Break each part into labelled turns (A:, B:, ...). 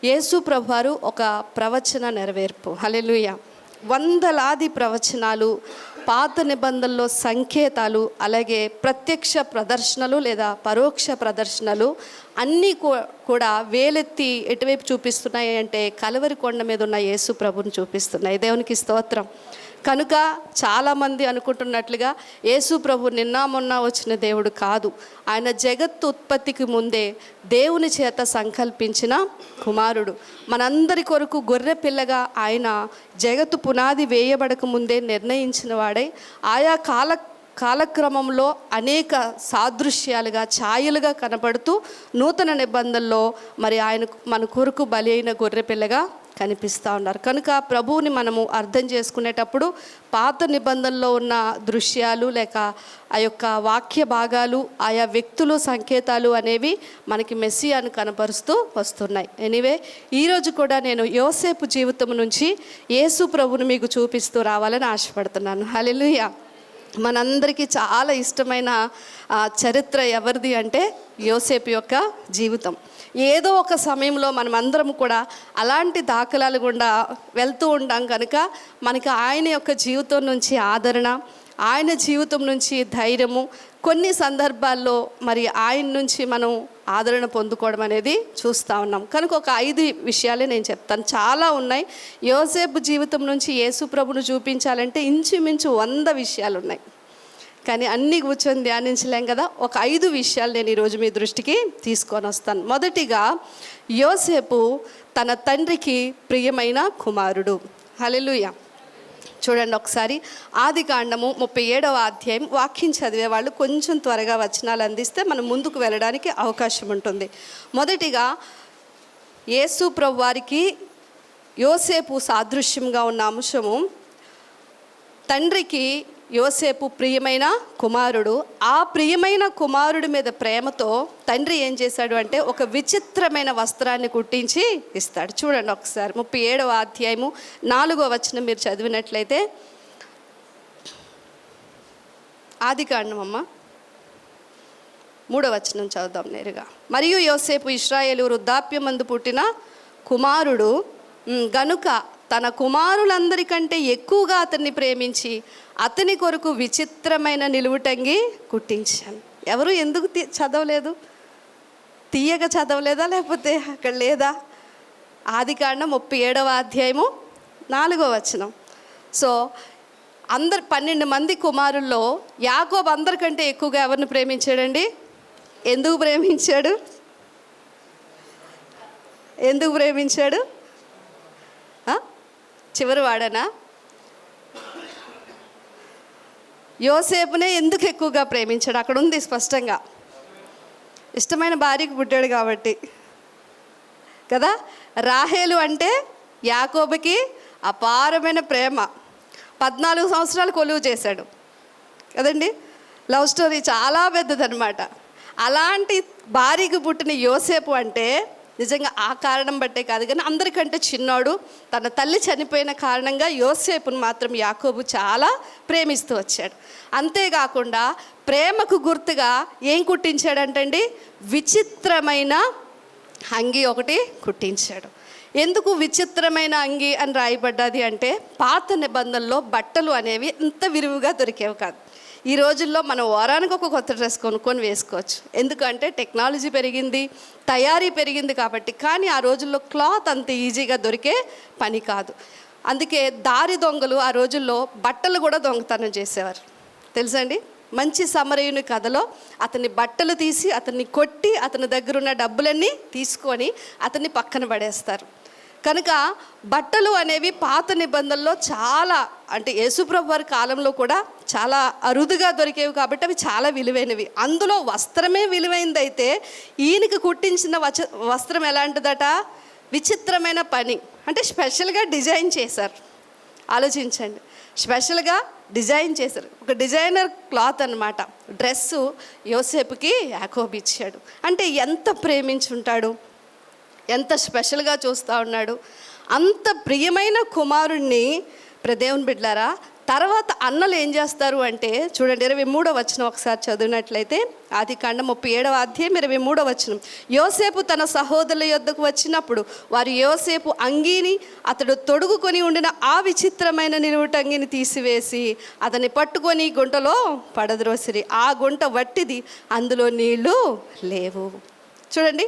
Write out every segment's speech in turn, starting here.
A: యేసు ప్రభువారు ఒక ప్రవచన నెరవేర్పు. హల్లెలూయా. వందలాది ప్రవచనాలు, పాత నిబంధనలో సంకేతాలు, అలాగే ప్రత్యక్ష ప్రదర్శనలు లేదా పరోక్ష ప్రదర్శనలు అన్నీ కూడా వేలెత్తి ఎటువైపు చూపిస్తున్నాయి అంటే కలవరి కొండ మీద ఉన్న యేసు ప్రభుని చూపిస్తున్నాయి. దేవునికి స్తోత్రం. కనుక చాలామంది అనుకుంటున్నట్లుగా యేసు ప్రభు నిన్న మొన్న వచ్చిన దేవుడు కాదు. ఆయన జగత్తు ఉత్పత్తికి ముందే దేవుని చేత సంకల్పించిన కుమారుడు. మనందరి కొరకు గొర్రె పిల్లగా ఆయన జగత్తు పునాది వేయబడక ముందే నిర్ణయించిన వాడై ఆయా కాలక్రమంలో అనేక సాదృశ్యాలుగా ఛాయలుగా కనపడుతూ నూతన నిబంధనలో మరి ఆయన మన కొరకు బలి అయిన గొర్రె పిల్లగా కనిపిస్తూ ఉన్నారు. కనుక ప్రభువుని మనము అర్థం చేసుకునేటప్పుడు పాత నిబంధనలో ఉన్న దృశ్యాలు లేక ఆ యొక్క వాక్య భాగాలు, ఆయా వ్యక్తులు, సంకేతాలు అనేవి మనకి మెస్సియాను కనపరుస్తూ వస్తున్నాయి. ఎనీవే, ఈరోజు కూడా నేను యోసేపు జీవితం నుంచి యేసు ప్రభుని మీకు చూపిస్తూ రావాలని ఆశపడుతున్నాను. హల్లెలూయా. మనందరికీ చాలా ఇష్టమైన చరిత్ర ఎవరిది అంటే యోసేపు యొక్క జీవితం. ఏదో ఒక సమయంలో మనమందరం కూడా అలాంటి దాఖలాలు గుండా వెళ్తూ ఉంటాం. కనుక మనకి ఆయన యొక్క జీవితం నుంచి ఆదరణ, ఆయన జీవితం నుంచి ధైర్యము, కొన్ని సందర్భాల్లో మరి ఆయన నుంచి మనం ఆదరణ పొందుకోవడం అనేది చూస్తూ ఉన్నాం. కనుక ఒక 5 విషయాలే నేను చెప్తాను. చాలా ఉన్నాయి. యోసేపు జీవితం నుంచి యేసు ప్రభును చూపించాలంటే ఇంచుమించు 100 విషయాలు ఉన్నాయి. కానీ అన్నీ కూర్చొని ధ్యానించలేం కదా. ఒక 5 విషయాలు నేను ఈరోజు మీ దృష్టికి తీసుకొని వస్తాను. మొదటిగా, యోసేపు తన తండ్రికి ప్రియమైన కుమారుడు. హల్లెలూయా. చూడండి ఒకసారి ఆదికాండము 37వ అధ్యాయం. వాక్యం చదివే వాళ్ళు కొంచెం త్వరగా వచనాలు అందిస్తే మనం ముందుకు వెళ్ళడానికి అవకాశం ఉంటుంది. మొదటిగా, యేసు ప్రభు వారికి యోసేపు సాదృశ్యంగా ఉన్న అంశము, తండ్రికి యోసేపు ప్రియమైన కుమారుడు. ఆ ప్రియమైన కుమారుడి మీద ప్రేమతో తండ్రి ఏం చేశాడు అంటే ఒక విచిత్రమైన వస్త్రాన్ని కుట్టించి ఇస్తాడు. చూడండి ఒకసారి 37వ అధ్యాయము 4వ వచనం మీరు చదివినట్లయితే, ఆదికాండం 3వ వచనం చదువుదాం నేరుగా. మరియు యోసేపు ఇశ్రాయేలు వృద్ధాప్యమందు పుట్టిన కుమారుడు గనుక తన కుమారులందరికంటే ఎక్కువగా అతన్ని ప్రేమించి అతని కొరకు విచిత్రమైన నిలువుటంగి కుట్టించాను. ఎవరు ఎందుకు చదవలేదు? తీయక చదవలేదా లేకపోతే అక్కడ లేదా? ఆదికాండం 37వ అధ్యాయము 4వ వచనం. సో 12 మంది కుమారుల్లో యాకోబు అందరికంటే ఎక్కువగా ఎవరిని ప్రేమించాడండి? ఎందుకు ప్రేమించాడు? ఎందుకు ప్రేమించాడు? చివరి వాడనా? యోసేపునే ఎందుకు ఎక్కువగా ప్రేమించాడు? అక్కడ ఉంది స్పష్టంగా. ఇష్టమైన భార్యకు పుట్టాడు కాబట్టి కదా. రాహేలు అంటే యాకోబుకి అపారమైన ప్రేమ. 14 సంవత్సరాలు కొలువు చేశాడు కదండి. లవ్ స్టోరీ చాలా పెద్దదన్నమాట. అలాంటి భార్యకు పుట్టిన యోసేపు అంటే నిజంగా ఆ కారణం బట్టే కాదు కానీ అందరికంటే చిన్నోడు. తన తల్లి చనిపోయిన కారణంగా యోసేపును మాత్రం యాకోబు చాలా ప్రేమిస్తూ వచ్చాడు. అంతేకాకుండా ప్రేమకు గుర్తుగా ఏం కుట్టించాడంటండి? విచిత్రమైన అంగి ఒకటి కుట్టించాడు. ఎందుకు విచిత్రమైన అంగి అని రాయబడ్డది అంటే పాత నిబంధనలో బట్టలు అనేవి ఇంత విరివిగా దొరికేవి కాదు. ఈ రోజుల్లో మనం వారానికి ఒక కొత్త డ్రెస్ కొనుక్కొని వేసుకోవచ్చు. ఎందుకంటే టెక్నాలజీ పెరిగింది, తయారీ పెరిగింది కాబట్టి. కానీ ఆ రోజుల్లో క్లాత్ అంత ఈజీగా దొరికే పని కాదు. అందుకే దారి దొంగలు ఆ రోజుల్లో బట్టలు కూడా దొంగతనం చేసేవారు తెలుసండి. మంచి సమరయుని కథలో అతని బట్టలు తీసి అతన్ని కొట్టి అతని దగ్గర ఉన్న డబ్బులన్నీ తీసుకొని అతన్ని పక్కన పడేస్తారు. కనుక బట్టలు అనేవి పాత నిబంధనలో చాలా, అంటే యేసుప్రభు వారి కాలంలో కూడా చాలా అరుదుగా దొరికేవి కాబట్టి అవి చాలా విలువైనవి. అందులో వస్త్రమే విలువైనదైతే ఈయనకి కుట్టించిన వస్త్రం ఎలాంటిదట? విచిత్రమైన పని, అంటే స్పెషల్గా డిజైన్ చేశారు. ఆలోచించండి, స్పెషల్గా డిజైన్ చేశారు. ఒక డిజైనర్ క్లాత్ అన్నమాట. డ్రెస్సు యోసేపుకి యాకోబు ఇచ్చాడు. అంటే ఎంత ప్రేమించుంటాడు, ఎంత స్పెషల్గా చూస్తూ ఉన్నాడు. అంత ప్రియమైన కుమారుణ్ణి దేవుని బిడ్డలారా తర్వాత అన్నలు ఏం చేస్తారు అంటే చూడండి, 23వ వచనం ఒకసారి చదివినట్లయితే, ఆదికాండం 37వ అధ్యాయం 23వ వచనం. యోసేపు తన సహోదరుల యొద్దకు వచ్చినప్పుడు వారు యోసేపు అంగీని అతడు తొడుగుకొని ఉండిన ఆ విచిత్రమైన నిలువుటంగిని తీసివేసి అతన్ని పట్టుకొని గుంటలో పడద్రోసిరి. ఆ గుంట వట్టిది, అందులో నీళ్లు లేవు. చూడండి,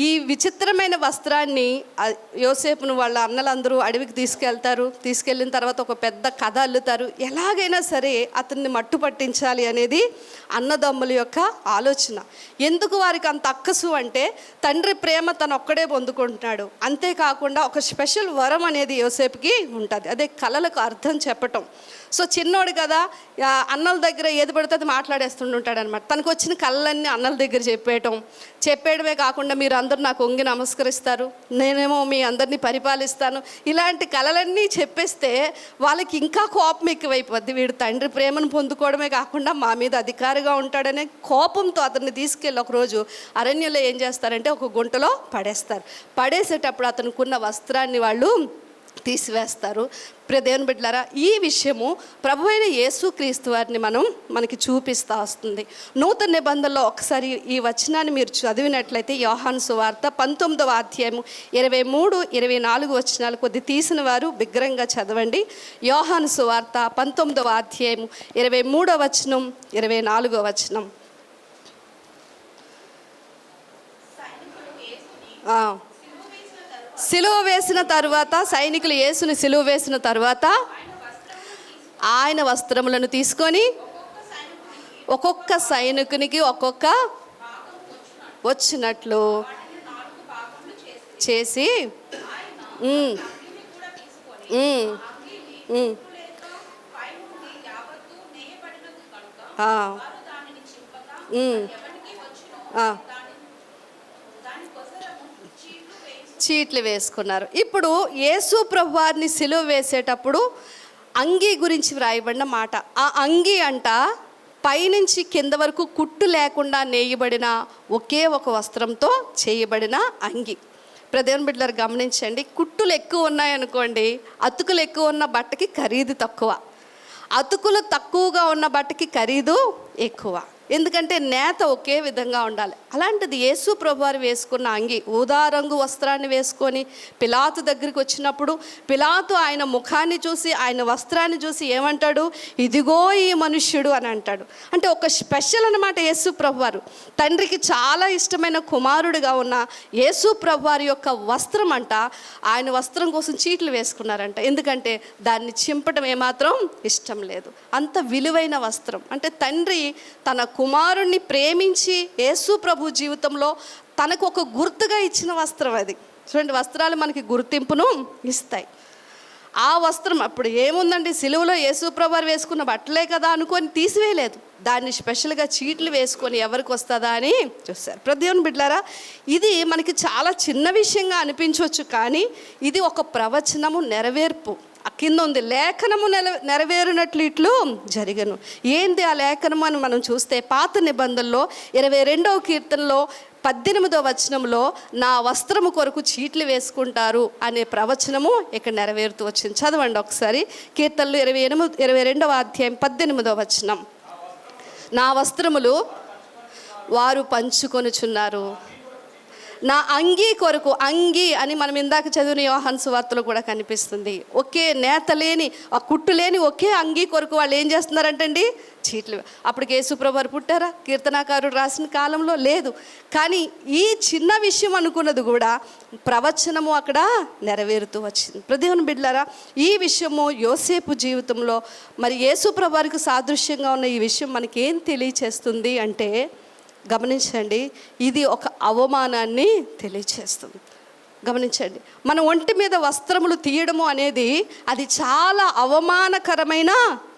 A: ఈ విచిత్రమైన వస్త్రాన్ని యోసేపును వాళ్ళ అన్నలందరూ అడవికి తీసుకెళ్ళిన తర్వాత ఒక పెద్ద కథ అల్లుతారు. ఎలాగైనా సరే అతన్ని మట్టు పట్టించాలి అనేది అన్నదమ్ముల యొక్క ఆలోచన. ఎందుకు వారికి అంత అక్కసు అంటే, తండ్రి ప్రేమ తను ఒక్కడే పొందుకుంటున్నాడు, అంతేకాకుండా ఒక స్పెషల్ వరం అనేది యోసేపుకి ఉంటుంది, అదే కళలకు అర్థం చెప్పటం. సో చిన్నోడు కదా, అన్నల దగ్గర ఏది పడితే అది మాట్లాడేస్తుంటాడు అనమాట. తనకు వచ్చిన కళలన్నీ అన్నల దగ్గర చెప్పేయడమే కాకుండా, మీరు అందరూ నాకు వంగి నమస్కరిస్తారు, నేనేమో మీ అందరినీ పరిపాలిస్తాను, ఇలాంటి కళలన్నీ చెప్పేస్తే వాళ్ళకి ఇంకా కోపం ఎక్కువైపోద్ది. వీడు తండ్రి ప్రేమను పొందుకోవడమే కాకుండా మా మీద అధికారిగా ఉంటాడనే కోపంతో అతన్ని తీసుకెళ్ళి ఒకరోజు అరణ్యంలో ఏం చేస్తారంటే ఒక గుంటలో పడేసేటప్పుడు అతనుకున్న వస్త్రాన్ని వాళ్ళు తీసివేస్తారు. ప్రియ దేవుని బిడ్డలారా, ఈ విషయము ప్రభువైన యేసుక్రీస్తు వారిని మనకి చూపిస్తూ వస్తుంది. నూతన నిబంధనలో ఒకసారి ఈ వచనాన్ని మీరు చదివినట్లయితే, యోహాను సువార్త 19వ అధ్యాయము 23, 24 వచనాలు కొద్ది తీసిన వారు బిగ్గరంగా చదవండి. యోహాను సువార్త 19వ అధ్యాయము 23వ వచనం, 24వ వచనం. సిలువ వేసిన తర్వాత, సైనికులు యేసుని సిలువ వేసిన తర్వాత ఆయన వస్త్రములను తీసుకొని ఒక్కొక్క సైనికునికి ఒక్కొక్క వచ్చినట్లు చేసి చీట్లు వేసుకున్నారు. ఇప్పుడు యేసు ప్రభువారిని సిలువ వేసేటప్పుడు అంగీ గురించి వ్రాయబడిన మాట. ఆ అంగీ అంట పైనుంచి కింద వరకు కుట్టు లేకుండా నేయబడిన ఒకే ఒక వస్త్రంతో చేయబడిన అంగీ. ప్రదేవన్ బిడ్డలారు గమనించండి, కుట్టులు ఎక్కువ ఉన్నాయనుకోండి, అతుకులు ఎక్కువ ఉన్న బట్టకి ఖరీదు తక్కువ, అతుకులు తక్కువగా ఉన్న బట్టకి ఖరీదు ఎక్కువ. ఎందుకంటే నేత ఒకే విధంగా ఉండాలి. అలాంటిది యేసు ప్రభువారు వేసుకున్న అంగి ఊదా రంగు వస్త్రాన్ని వేసుకొని పిలాతు దగ్గరికి వచ్చినప్పుడు పిలాతు ఆయన ముఖాన్ని చూసి, ఆయన వస్త్రాన్ని చూసి ఏమంటాడు? ఇదిగో ఈ మనుష్యుడు అని అంటాడు. అంటే ఒక స్పెషల్ అన్నమాట యేసు ప్రభువారు. తండ్రికి చాలా ఇష్టమైన కుమారుడిగా ఉన్న యేసు ప్రభువారి యొక్క వస్త్రం అంట, ఆయన వస్త్రం కోసం చీట్లు వేసుకున్నారంట. ఎందుకంటే దాన్ని చింపటం ఏమాత్రం ఇష్టం లేదు, అంత విలువైన వస్త్రం. అంటే తండ్రి తన కుమారుణ్ణి ప్రేమించి యేసు ప్రభు జీవితంలో తనకు ఒక గుర్తుగా ఇచ్చిన వస్త్రం అది. చూడండి, వస్త్రాలు మనకి గుర్తింపును ఇస్తాయి. ఆ వస్త్రం అప్పుడు ఏముందండి, సిలువలో యేసు ప్రభువారు వేసుకున్న బట్టలే కదా అనుకొని తీసివేయలేదు, దాన్ని స్పెషల్గా చీట్లు వేసుకొని ఎవరికి వస్తుందా అని చూస్తారు. ప్రదేవన్ బిడ్డలారా, ఇది మనకి చాలా చిన్న విషయంగా అనిపించవచ్చు, కానీ ఇది ఒక ప్రవచనము నెరవేర్పు. కింద ఉంది, లేఖనము నెరవేరినట్లు ఇట్లు జరిగను. ఏంది ఆ లేఖనము అని మనం చూస్తే, పాత నిబంధనలో 22వ కీర్తనలో 18వ వచనంలో నా వస్త్రము కొరకు చీట్లు వేసుకుంటారు అనే ప్రవచనము ఇక్కడ నెరవేరుతూ వచ్చింది. చదవండి ఒకసారి, కీర్తనలు 22వ అధ్యాయం 18వ వచనం. నా వస్త్రములు వారు పంచుకొనుచున్నారు, నా అంగీ కొరకు. అంగీ అని మనం ఇందాక చదివిన యోహాను సువార్తలో కూడా కనిపిస్తుంది. ఒకే నేత లేని, ఆ కుట్టు లేని ఒకే అంగీ కొరకు వాళ్ళు ఏం చేస్తున్నారంటండి? చీట్లు. అప్పటికి యేసు ప్రభువారు పుట్టారా? కీర్తనాకారుడు రాసిన కాలంలో లేదు. కానీ ఈ చిన్న విషయం అనుకున్నది కూడా ప్రవచనము అక్కడ నెరవేరుతూ వచ్చింది. ప్రదేవన్ బిడ్డలారా, ఈ విషయము యోసేపు జీవితంలో మరి యేసు ప్రభువారికి సాదృశ్యంగా ఉన్న ఈ విషయం మనకేం తెలియచేస్తుంది అంటే, గమనించండి, ఇది ఒక అవమానాన్ని తెలియచేస్తుంది. గమనించండి, మన ఒంటి మీద వస్త్రములు తీయడము అనేది అది చాలా అవమానకరమైన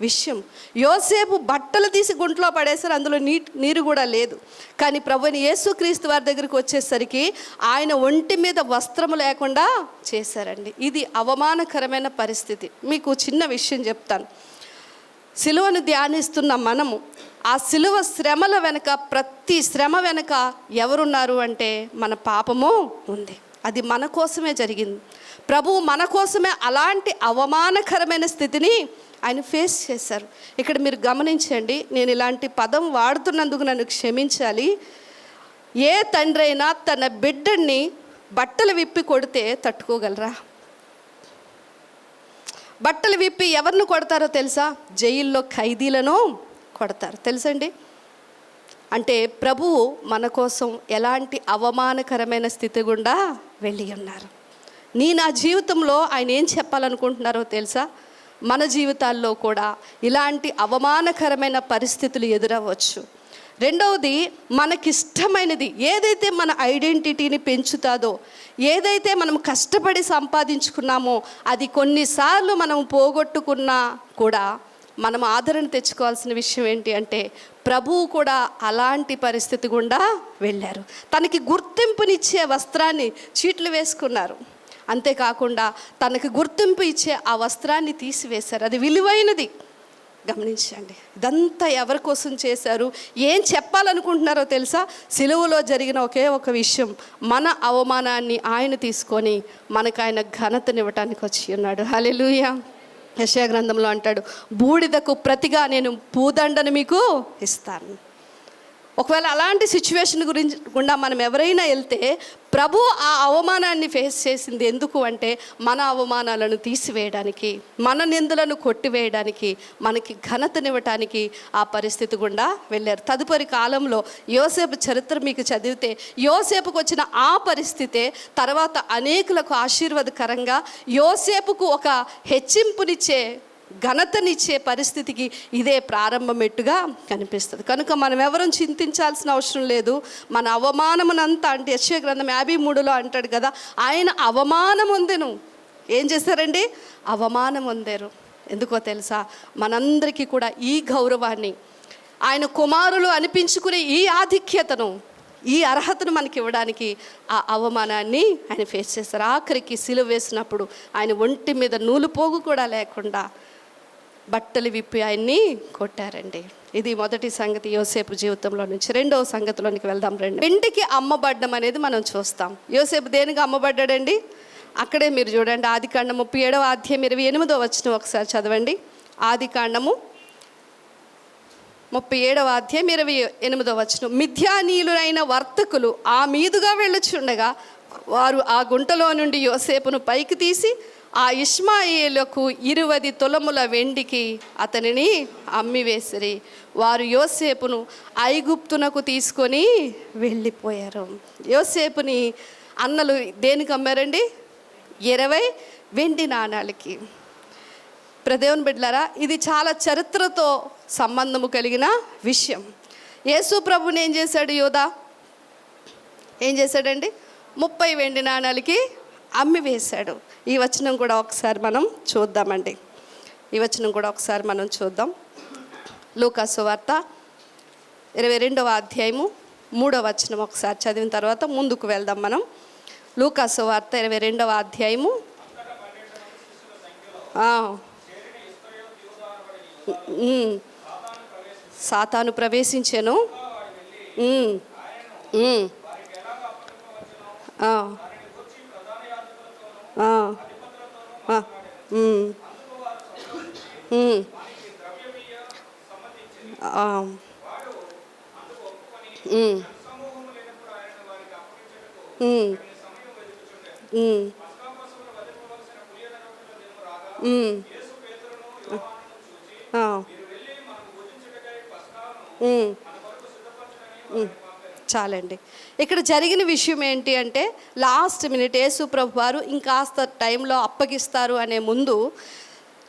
A: విషయం. యోసేపు బట్టలు తీసి గుంట్లో పడేసారు, అందులో నీరు కూడా లేదు. కానీ ప్రభువైన యేసుక్రీస్తు వారి దగ్గరికి వచ్చేసరికి ఆయన ఒంటి మీద వస్త్రము లేకుండా చేశారండి. ఇది అవమానకరమైన పరిస్థితి. మీకు చిన్న విషయం చెప్తాను. సిలువను ధ్యానిస్తున్న మనము ఆ సిలువ శ్రమల వెనుక, ప్రతి శ్రమ వెనుక ఎవరున్నారు అంటే మన పాపము ఉంది. అది మన కోసమే జరిగింది. ప్రభువు మన కోసమే అలాంటి అవమానకరమైన స్థితిని ఆయన ఫేస్ చేశారు. ఇక్కడ మీరు గమనించండి, నేను ఇలాంటి పదం వాడుతున్నందుకు నన్ను క్షమించాలి. ఏ తండ్రి అయినా తన బిడ్డని బట్టలు విప్పి కొడితే తట్టుకోగలరా? బట్టలు విప్పి ఎవరిని కొడతారో తెలుసా? జైల్లో ఖైదీలను కొడతారు, తెలుసండి. అంటే ప్రభువు మన కోసం ఎలాంటి అవమానకరమైన స్థితి గుండా వెళ్ళి ఉన్నారు. నా జీవితంలో ఆయన ఏం చెప్పాలనుకుంటున్నారో తెలుసా? మన జీవితాల్లో కూడా ఇలాంటి అవమానకరమైన పరిస్థితులు ఎదురవ్వచ్చు. రెండవది, మనకిష్టమైనది ఏదైతే మన ఐడెంటిటీని పెంచుతాదో, ఏదైతే మనం కష్టపడి సంపాదించుకున్నామో అది కొన్నిసార్లు మనం పోగొట్టుకున్నా కూడా మనం ఆదరణ తెచ్చుకోవాల్సిన విషయం ఏంటి అంటే, ప్రభువు కూడా అలాంటి పరిస్థితి గుండా వెళ్ళారు. తనకి గుర్తింపునిచ్చే వస్త్రాన్ని చీట్లు వేసుకున్నారు. అంతేకాకుండా తనకి గుర్తింపు ఇచ్చే ఆ వస్త్రాన్ని తీసివేశారు. అది విలువైనది. గమనించండి, ఇదంతా ఎవరి కోసం చేశారు? ఏం చెప్పాలనుకుంటున్నారో తెలుసా? సిలువలో జరిగిన ఒకే ఒక విషయం, మన అవమానాన్ని ఆయన తీసుకొని మనకు ఆయన ఘనతనివ్వటానికి వచ్చి ఉన్నాడు. హల్లెలూయా. యెషయా గ్రంథంలో అంటాడు, బూడిదకు ప్రతిగా నేను పూదండను మీకు ఇస్తాను. ఒకవేళ అలాంటి సిచ్యువేషన్ గుండా మనం ఎవరైనా వెళ్తే, ప్రభు ఆ అవమానాన్ని ఫేస్ చేసింది ఎందుకు అంటే, మన అవమానాలను తీసివేయడానికి, మన నిందలను కొట్టివేయడానికి, మనకి ఘనతనివ్వటానికి ఆ పరిస్థితి గుండా వెళ్ళారు. తదుపరి కాలంలో యోసేపు చరిత్ర మీకు చదివితే, యోసేపుకు వచ్చిన ఆ పరిస్థితే తర్వాత అనేకులకు ఆశీర్వాదకరంగా, యోసేపుకు ఒక హెచ్చింపునిచ్చే, ఘనతనిచ్చే పరిస్థితికి ఇదే ప్రారంభమెట్టుగా కనిపిస్తుంది. కనుక మనం ఎవరూ చింతించాల్సిన అవసరం లేదు. మన అవమానమునంతా, అంటే యెషయా గ్రంథం 53లో అంటాడు కదా, ఆయన అవమానం పొందెను. ఏం చేశారండి? అవమానం పొందారు. ఎందుకో తెలుసా? మనందరికీ కూడా ఈ గౌరవాన్ని, ఆయన కుమారులు అనిపించుకునే ఈ ఆధిక్యతను, ఈ అర్హతను మనకి ఇవ్వడానికి ఆ అవమానాన్ని ఆయన ఫేస్ చేశారు. ఆఖరికి సిలువ వేసినప్పుడు ఆయన ఒంటి మీద నూలు పోగు కూడా లేకుండా బట్టలు విప్పి ఆయన్ని కొట్టారండి. ఇది మొదటి సంగతి యోసేపు జీవితంలో నుంచి. రెండవ సంగతిలోనికి వెళ్దాం రండి. వెండికి అమ్మబడ్డం అనేది మనం చూస్తాం. యోసేపు దేనికి అమ్మబడ్డాడండి? అక్కడే మీరు చూడండి, ఆదికాండము 37వ అధ్యాయం 28వ వచనం ఒకసారి చదవండి. ఆదికాండము 37వ అధ్యాయం 28వ వచనం. మిథ్యానీయులైన వర్తకులు ఆ మీదుగా వెళ్ళుచుండగా వారు ఆ గుంటలో నుండి యోసేపును పైకి తీసి ఆ ఇష్మాయేలుకు 20 తులముల వెండికి అతనిని అమ్మివేసిరి. వారు యోసేపును ఐగుప్తునకు తీసుకొని వెళ్ళిపోయారు. యోసేపుని అన్నలు దేనికి అమ్మారండి? 20 వెండి నాణాలకి. దేవుని బిడ్డలారా, ఇది చాలా చరిత్రతో సంబంధము కలిగిన విషయం. యేసు ప్రభుని ఏం చేశాడు యోధా? ఏం చేశాడండి? 30 వెండి నాణాలకి అమ్మి వేశాడు. ఈ వచనం కూడా ఒకసారి మనం చూద్దామండి. ఈ వచనం కూడా ఒకసారి మనం చూద్దాం. లూకా సువార్త 22వ అధ్యాయము 3వ వచనం ఒకసారి చదివిన తర్వాత ముందుకు వెళ్దాం మనం. లూకా సువార్త 22వ అధ్యాయము సాతాను ప్రవేశించెను. చాలండి. ఇక్కడ జరిగిన విషయం ఏంటి అంటే, లాస్ట్ మినిట్ యేసు ప్రభు వారు ఇంకాస్త టైంలో అప్పగిస్తారు అనే ముందు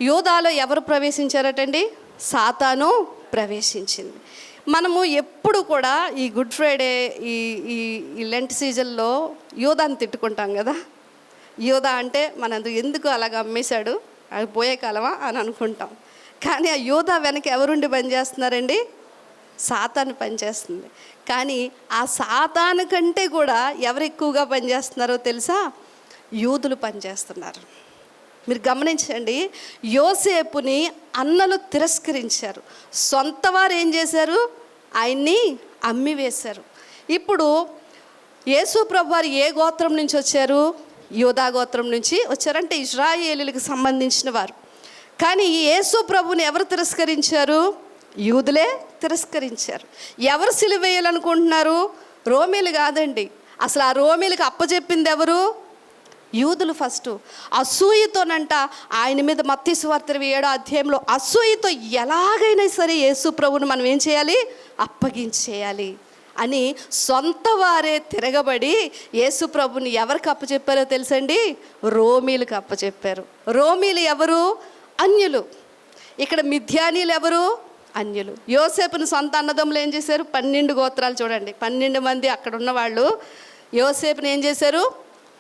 A: యోధాలో ఎవరు ప్రవేశించారటండి? సాతాను ప్రవేశించింది. మనము ఎప్పుడు కూడా ఈ గుడ్ ఫ్రైడే, ఈ లెంట్ సీజన్లో యోధాని తిట్టుకుంటాం కదా. యోధా అంటే మన ఎందుకు అలాగ అమ్మేశాడు, అది పోయే కాలమా అని అనుకుంటాం. కానీ ఆ యోధా వెనక ఎవరుండి పనిచేస్తున్నారండి? సాతాను పనిచేస్తుంది. కానీ ఆ సాతాను కంటే కూడా ఎవరు ఎక్కువగా పనిచేస్తున్నారో తెలుసా? యూదులు పనిచేస్తున్నారు. మీరు గమనించండి, యోసేపుని అన్నలు తిరస్కరించారు. సొంత వారు ఏం చేశారు? ఆయన్ని అమ్మివేశారు. ఇప్పుడు యేసు ప్రభువారు ఏ గోత్రం నుంచి వచ్చారు? యూదా గోత్రం నుంచి వచ్చారంటే ఇశ్రాయేలీలకు సంబంధించిన వారు. కానీ ఈ యేసు ప్రభుని ఎవరు తిరస్కరించారు? యూదులే తిరస్కరించారు. ఎవరు సిలువ వేయాలనుకుంటున్నారు? రోమీలు కాదండి. అసలు ఆ రోమీలకు అప్పచెప్పింది ఎవరు? యూదులు. ఫస్ట్ అసూయతోనంట ఆయన మీద మత్తయి సువార్త 27వ అధ్యాయంలో అసూయతో ఎలాగైనా సరే యేసు ప్రభువును మనం ఏం చేయాలి? అప్పగించేయాలి అని సొంత వారే తిరగబడి యేసు ప్రభుని ఎవరికి అప్పచెప్పారో తెలుసండి? రోమీలకు అప్పచెప్పారు. రోమీలు ఎవరు? అన్యులు. ఇక్కడ మిథ్యానీలు ఎవరు? అన్యులు. యోసేపుని సొంత అన్నదమ్ములు ఏం చేశారు? 12 గోత్రాలు. చూడండి, 12 మంది అక్కడ ఉన్నవాళ్ళు యోసేపుని ఏం చేశారు?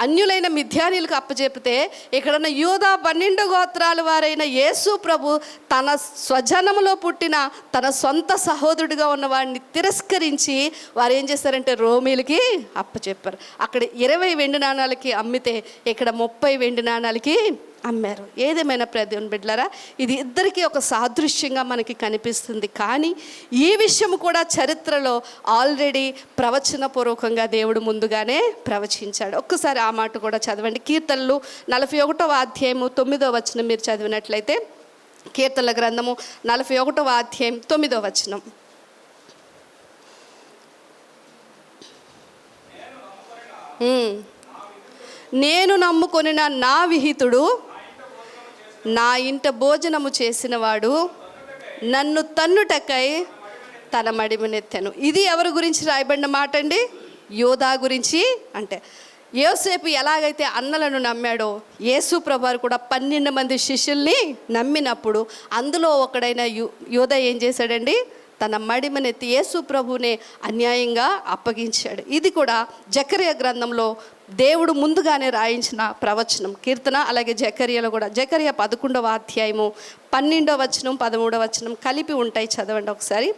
A: అన్యులైన మిథ్యానీలకు అప్పచెప్తే ఇక్కడున్న యూదా 12 గోత్రాల వారైన యేసు ప్రభు తన స్వజనములో పుట్టిన తన సొంత సహోదరుడిగా ఉన్న వాడిని తిరస్కరించి వారు ఏం చేశారంటే రోమీలకి అప్పచెప్పారు. అక్కడ 20 వెండి నాణాలకి అమ్మితే ఇక్కడ 30 వెండి నాణాలకి అమ్మారు. ఏదేమైనా దేవుని బిడ్డలారా, ఇది ఇద్దరికీ ఒక సాదృశ్యంగా మనకి కనిపిస్తుంది. కానీ ఈ విషయం కూడా చరిత్రలో ఆల్రెడీ ప్రవచనపూర్వకంగా దేవుడు ముందుగానే ప్రవచించాడు. ఒక్కసారి ఆ మాట కూడా చదవండి. కీర్తనలు 41వ అధ్యాయము 9వ వచనం మీరు చదివినట్లయితే, కీర్తనల గ్రంథము 41వ అధ్యాయం 9వ వచనం. నేను నమ్ముకొనిన నా విహితుడు నా ఇంట భోజనము చేసినవాడు నన్ను తన్నుటకై తన మడిమనెత్తెను. ఇది ఎవరి గురించి రాయబడిన మాట అండి? యోధా గురించి. అంటే యోసేపు ఎలాగైతే అన్నలను నమ్మాడో యేసు ప్రభువారు కూడా 12 మంది శిష్యుల్ని నమ్మినప్పుడు అందులో ఒకడైన యోధా ఏం చేశాడండి? తన మడిమనెత్తి యేసు ప్రభువునే అన్యాయంగా అప్పగించాడు. ఇది కూడా జకర్యా గ్రంథంలో దేవుడు ముందుగానే రాయించిన ప్రవచనం, కీర్తన. అలాగే జకర్యాలో కూడా జకర్యా 11వ అధ్యాయము 12వ వచనం 13వ వచనం కలిపి ఉంటాయి. చదవండి ఒకసారి.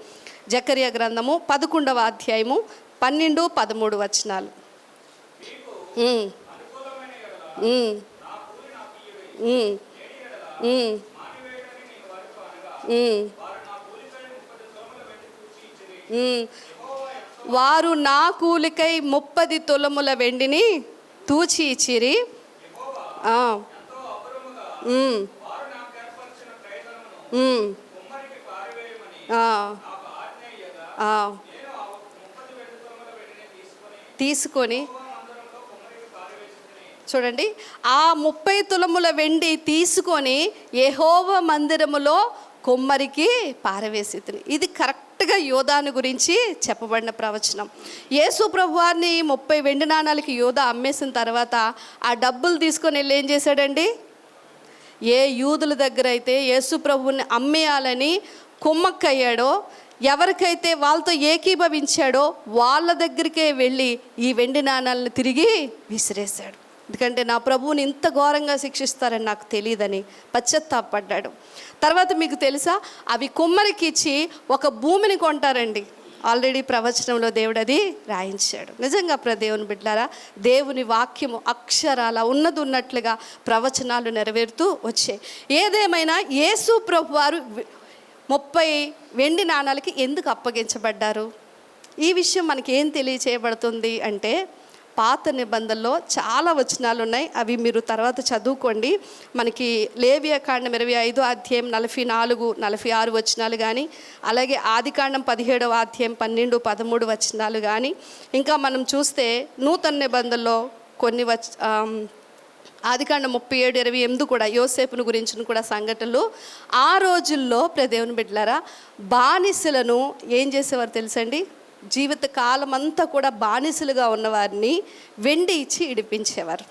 A: జకర్యా గ్రంథము 11వ అధ్యాయము 12, 13 వచనాలు. వారు నా కూలికై 30 తులముల వెండిని తూచి ఇచ్చిరి. తీసుకొని చూడండి, ఆ 30 తులముల వెండి తీసుకొని యెహోవా మందిరములో కుమ్మరికి పారవేసితిని. ఇది కరెక్ట్గా యోధాను గురించి చెప్పబడిన ప్రవచనం. యేసు ప్రభువారిని 30 వెండి నాణాలకి యోధా అమ్మేసిన తర్వాత ఆ డబ్బులు తీసుకొని వెళ్ళి ఏం చేశాడండి? ఏ యూదుల దగ్గర అయితే యేసు ప్రభువుని అమ్మేయాలని కుమ్మక్కయ్యాడో, ఎవరికైతే వాళ్ళతో ఏకీభవించాడో వాళ్ళ దగ్గరికే వెళ్ళి ఈ వెండి నాణాలను తిరిగి విసిరేశాడు. ఎందుకంటే నా ప్రభువుని ఇంత ఘోరంగా శిక్షిస్తారని నాకు తెలియదని పశ్చాత్తాపడ్డాడు. తర్వాత మీకు తెలుసా, అవి కుమ్మరికి ఇచ్చి ఒక భూమిని కొంటారండి. ఆల్రెడీ ప్రవచనంలో దేవుడు అది రాయించాడు. నిజంగా దేవుని బిడ్డలారా, దేవుని వాక్యము అక్షరాల ఉన్నది ఉన్నట్లుగా ప్రవచనాలు నెరవేరుతూ వచ్చాయి. ఏదేమైనా యేసు ప్రభువారు 30 వెండి నాణాలకి ఎందుకు అప్పగించబడ్డారు? ఈ విషయం మనకి ఏం తెలియచేయబడుతుంది అంటే, పాత నిబంధనలో చాలా వచనాలు ఉన్నాయి. అవి మీరు తర్వాత చదువుకోండి. మనకి లేవియాకాండం 25వ అధ్యాయం 44, 46 వచనాలు కానీ, అలాగే ఆదికాండం 17వ అధ్యాయం 12, 13 వచనాలు కానీ, ఇంకా మనం చూస్తే నూతన నిబంధనలో కొన్ని ఆదికాండం 37, 28 కూడా యోసేపును గురించిన కూడా సంఘటనలు. ఆ రోజుల్లో దేవుని బిడ్డలారా, బానిసలను ఏం చేసేవారు తెలుసండి? జీవిత కాలం అంతా కూడా బానిసలుగా ఉన్నవారిని వెండి ఇచ్చి ఇడిపించేవారు.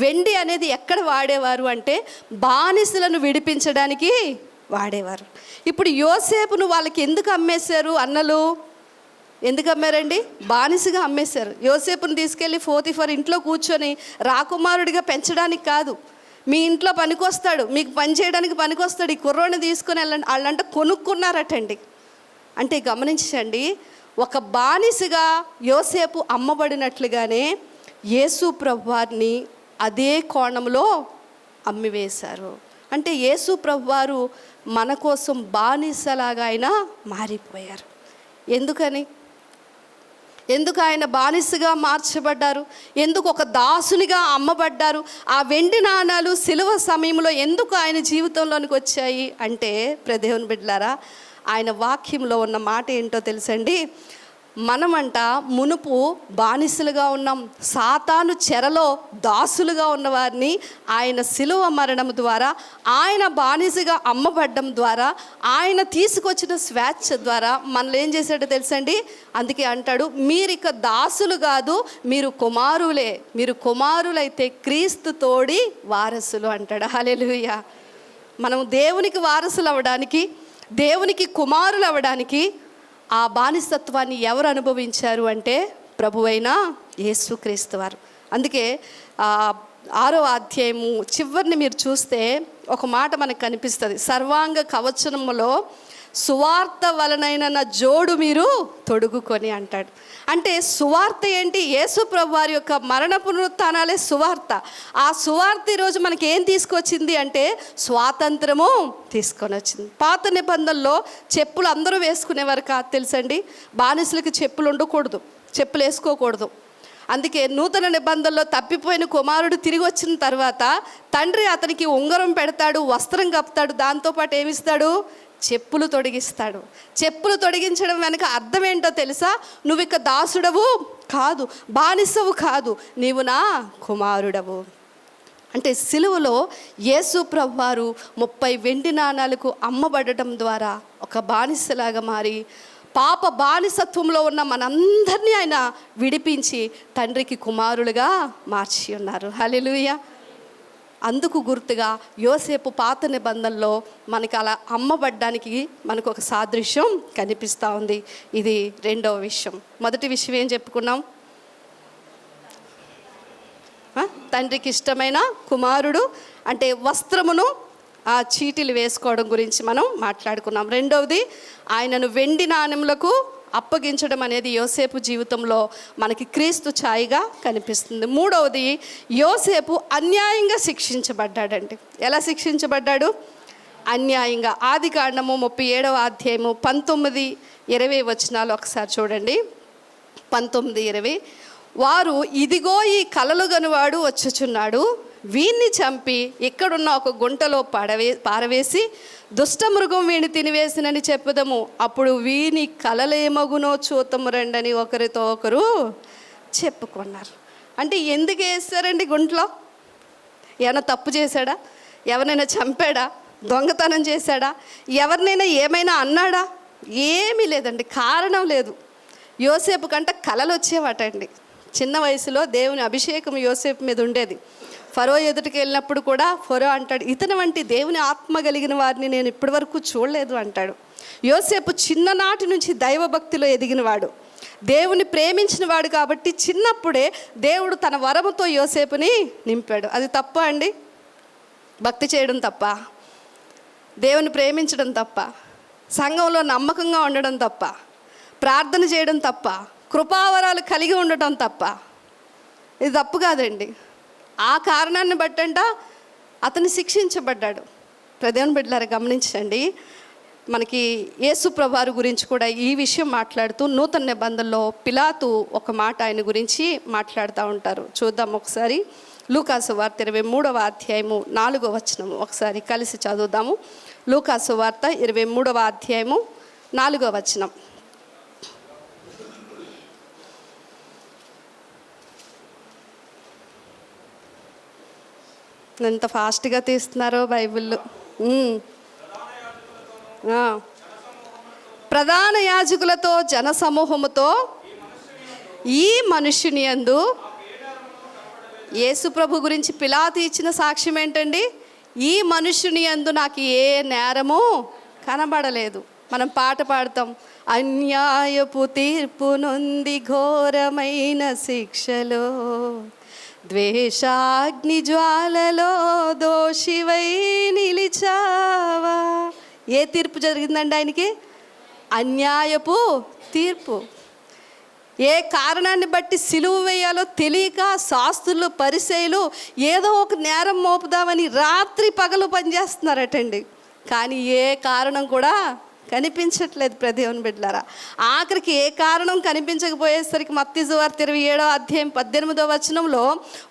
A: వెండి అనేది ఎక్కడ వాడేవారు అంటే బానిసలను విడిపించడానికి వాడేవారు. ఇప్పుడు యోసేపును వాళ్ళకి ఎందుకు అమ్మేశారు అన్నలు? ఎందుకు అమ్మారండి? బానిసగా అమ్మేశారు. యోసేపును తీసుకెళ్ళి పోతీఫర్ ఇంట్లో కూర్చొని రాకుమారుడిగా పెంచడానికి కాదు, మీ ఇంట్లో పనికొస్తాడు, మీకు పని చేయడానికి పనికొస్తాడు, ఈ కుర్రోని తీసుకొని వెళ్ళండి వాళ్ళంటే కొనుక్కున్నారటండి. అంటే గమనించండి, ఒక బానిసగా యోసేపు అమ్మబడినట్లుగానే యేసు ప్రభువారిని అదే కోణంలో అమ్మివేశారు. అంటే యేసు ప్రభువారు మన కోసం బానిసలాగా అయినా మారిపోయారు. ఎందుకని? ఎందుకు ఆయన బానిసగా మార్చబడ్డారు, ఎందుకు ఒక దాసునిగా అమ్మబడ్డారు, ఆ వెండి నాణాలు సిలువ సమయంలో ఎందుకు ఆయన జీవితంలోనికి వచ్చాయి అంటే, దేవుని బిడ్డలారా, ఆయన వాక్యంలో ఉన్న మాట ఏంటో తెలుసండి. మనమంట మునుపు బానిసలుగా ఉన్నాం, సాతాను చెరలో దాసులుగా ఉన్నవారిని ఆయన సిలువ మరణం ద్వారా, ఆయన బానిసగా అమ్మబడ్డం ద్వారా, ఆయన తీసుకొచ్చిన స్వేచ్ఛ ద్వారా మనల్ని ఏం చేశాడో తెలుసండి. అందుకే అంటాడు, మీరిక దాసులు కాదు, మీరు కుమారులే, మీరు కుమారులైతే క్రీస్తు తోడి వారసులు అంటాడు. హల్లెలూయా. మనం దేవునికి వారసులు అవ్వడానికి, దేవునికి కుమారులు అవ్వడానికి ఆ బానిసత్వాన్ని ఎవరు అనుభవించారు అంటే ప్రభువైన యేసుక్రీస్తు వారు. అందుకే 6వ అధ్యాయము చివరిని మీరు చూస్తే ఒక మాట మనకు కనిపిస్తుంది. సర్వాంగ కవచములో సువార్త వలనైన నా జోడు మీరు తొడుగుకొని అంటాడు. అంటే సువార్త ఏంటి? యేసు ప్రభు వారి యొక్క మరణ పునరుత్థానాలే సువార్త. ఆ సువార్త ఈరోజు మనకి ఏం తీసుకొచ్చింది అంటే స్వాతంత్రము తీసుకొని వచ్చింది. పాత నిబంధనలో చెప్పులు అందరూ వేసుకునేవారు కాదు తెలుసండి. బానిసలకి చెప్పులు ఉండకూడదు, చెప్పులు వేసుకోకూడదు. అందుకే నూతన నిబంధనలో తప్పిపోయిన కుమారుడు తిరిగి వచ్చిన తర్వాత తండ్రి అతనికి ఉంగరం పెడతాడు, వస్త్రం కప్పుతాడు, దాంతోపాటు ఏమిస్తాడు? చెప్పులు తొడిగిస్తాడు. చెప్పులు తొడిగించడం వెనక అర్థం ఏంటో తెలుసా? నువ్వు ఇక దాసుడవు కాదు, బానిసవు కాదు, నీవు నా కుమారుడవు. అంటే సిలువలో యేసు ప్రభువారు 30 వెండి నాణాలకు అమ్మబడటం ద్వారా ఒక బానిసలాగా మారి పాప బానిసత్వంలో ఉన్న మనందరినీ ఆయన విడిపించి తండ్రికి కుమారులుగా మార్చి ఉన్నారు. హల్లెలూయా. అందుకు గుర్తుగా యోసేపు పాత నిబంధనలో మనకి అలా అమ్మబడ్డానికి మనకు ఒక సాదృశ్యం కనిపిస్తూ ఉంది. ఇది రెండవ విషయం. మొదటి విషయం ఏం చెప్పుకున్నాం? తండ్రికి ఇష్టమైన కుమారుడు అంటే వస్త్రమును, ఆ చీటీలు వేసుకోవడం గురించి మనం మాట్లాడుకున్నాం. రెండవది, ఆయనను వెండి నాణెములకు అప్పగించడం అనేది యోసేపు జీవితంలో మనకి క్రీస్తు ఛాయగా కనిపిస్తుంది. మూడవది, యోసేపు అన్యాయంగా శిక్షించబడ్డాడండి. ఎలా శిక్షించబడ్డాడు? అన్యాయంగా. ఆదికాండము 37వ అధ్యాయము 19-20 వచనాలు ఒకసారి చూడండి. 19-20. వారు, ఇదిగో ఈ కలలు గనువాడు వచ్చుచున్నాడు, వీణ్ణి చంపి ఇక్కడున్న ఒక గుంటలో పారవేసి దుష్టమృగం వీణి తినివేసినని చెప్పుదము, అప్పుడు వీని కలలేమగునో చూతము రండని ఒకరితో ఒకరు చెప్పుకున్నారు. అంటే ఎందుకు వేస్తారండి గుంటలో? ఏమైనా తప్పు చేశాడా? ఎవరినైనా చంపాడా? దొంగతనం చేశాడా? ఎవరినైనా ఏమైనా అన్నాడా? ఏమీ లేదండి, కారణం లేదు. యోసేపు కంట కలలు వచ్చేవాటండి. చిన్న వయసులో దేవుని అభిషేకం యోసేపు మీద ఉండేది. ఫరో ఎదుటికి వెళ్ళినప్పుడు కూడా ఫరో అంటాడు, ఇతని వంటి దేవుని ఆత్మ కలిగిన వారిని నేను ఇప్పటి వరకు చూడలేదు అంటాడు. యోసేపు చిన్ననాటి నుంచి దైవభక్తిలో ఎదిగినవాడు, దేవుని ప్రేమించిన వాడు. కాబట్టి చిన్నప్పుడే దేవుడు తన వరముతో యోసేపుని నింపాడు. అది తప్ప అండి? భక్తి చేయడం తప్ప, దేవుని ప్రేమించడం తప్ప, సంఘంలో నమ్మకంగా ఉండడం తప్ప, ప్రార్థన చేయడం తప్ప, కృపావరాలు కలిగి ఉండటం తప్ప, ఇది తప్పు కాదండి. ఆ కారణాన్ని బట్టంట అతను శిక్షించబడ్డాడు. దేవుని బిడ్డలారా గమనించండి, మనకి యేసు ప్రభువారి గురించి కూడా ఈ విషయం మాట్లాడుతూ నూతన నిబంధనలో పిలాతు ఒక మాట ఆయన గురించి మాట్లాడుతూ ఉంటారు. చూద్దాం ఒకసారి. లూకాసు వార్త 23వ అధ్యాయము 4వ వచనం ఒకసారి కలిసి చదువుదాము. లూకాసు వార్త 23వ అధ్యాయము 4వ వచనం. ఎంత ఫాస్ట్గా తీస్తున్నారో బైబిల్లో. ప్రధాన యాజకులతో జన సమూహముతో ఈ మనుష్యుని యందు, యేసు ప్రభు గురించి పిలాతు ఇచ్చిన సాక్ష్యం ఏంటండి? ఈ మనుష్యుని యందు నాకు ఏ నేరము కనబడలేదు. మనం పాట పాడతాం, అన్యాయపు తీర్పు నొంది ఘోరమైన శిక్షలో ద్వేషాగ్ని జ్వాలలో దోషివై నిలిచావా. ఏ తీర్పు జరిగిందండి ఆయనకి? అన్యాయపు తీర్పు. ఏ కారణాన్ని బట్టి సిలువ వేయాలో తెలియక శాస్త్రులు, పరిసయ్యులు ఏదో ఒక నేరం మోపుదామని రాత్రి పగలు పనిచేస్తున్నారటండి. కానీ ఏ కారణం కూడా కనిపించట్లేదు దేవుని బిడ్డలారా. ఆఖరికి ఏ కారణం కనిపించకపోయేసరికి మత్తయి సువార్త 27వ అధ్యాయం 18వ వచనంలో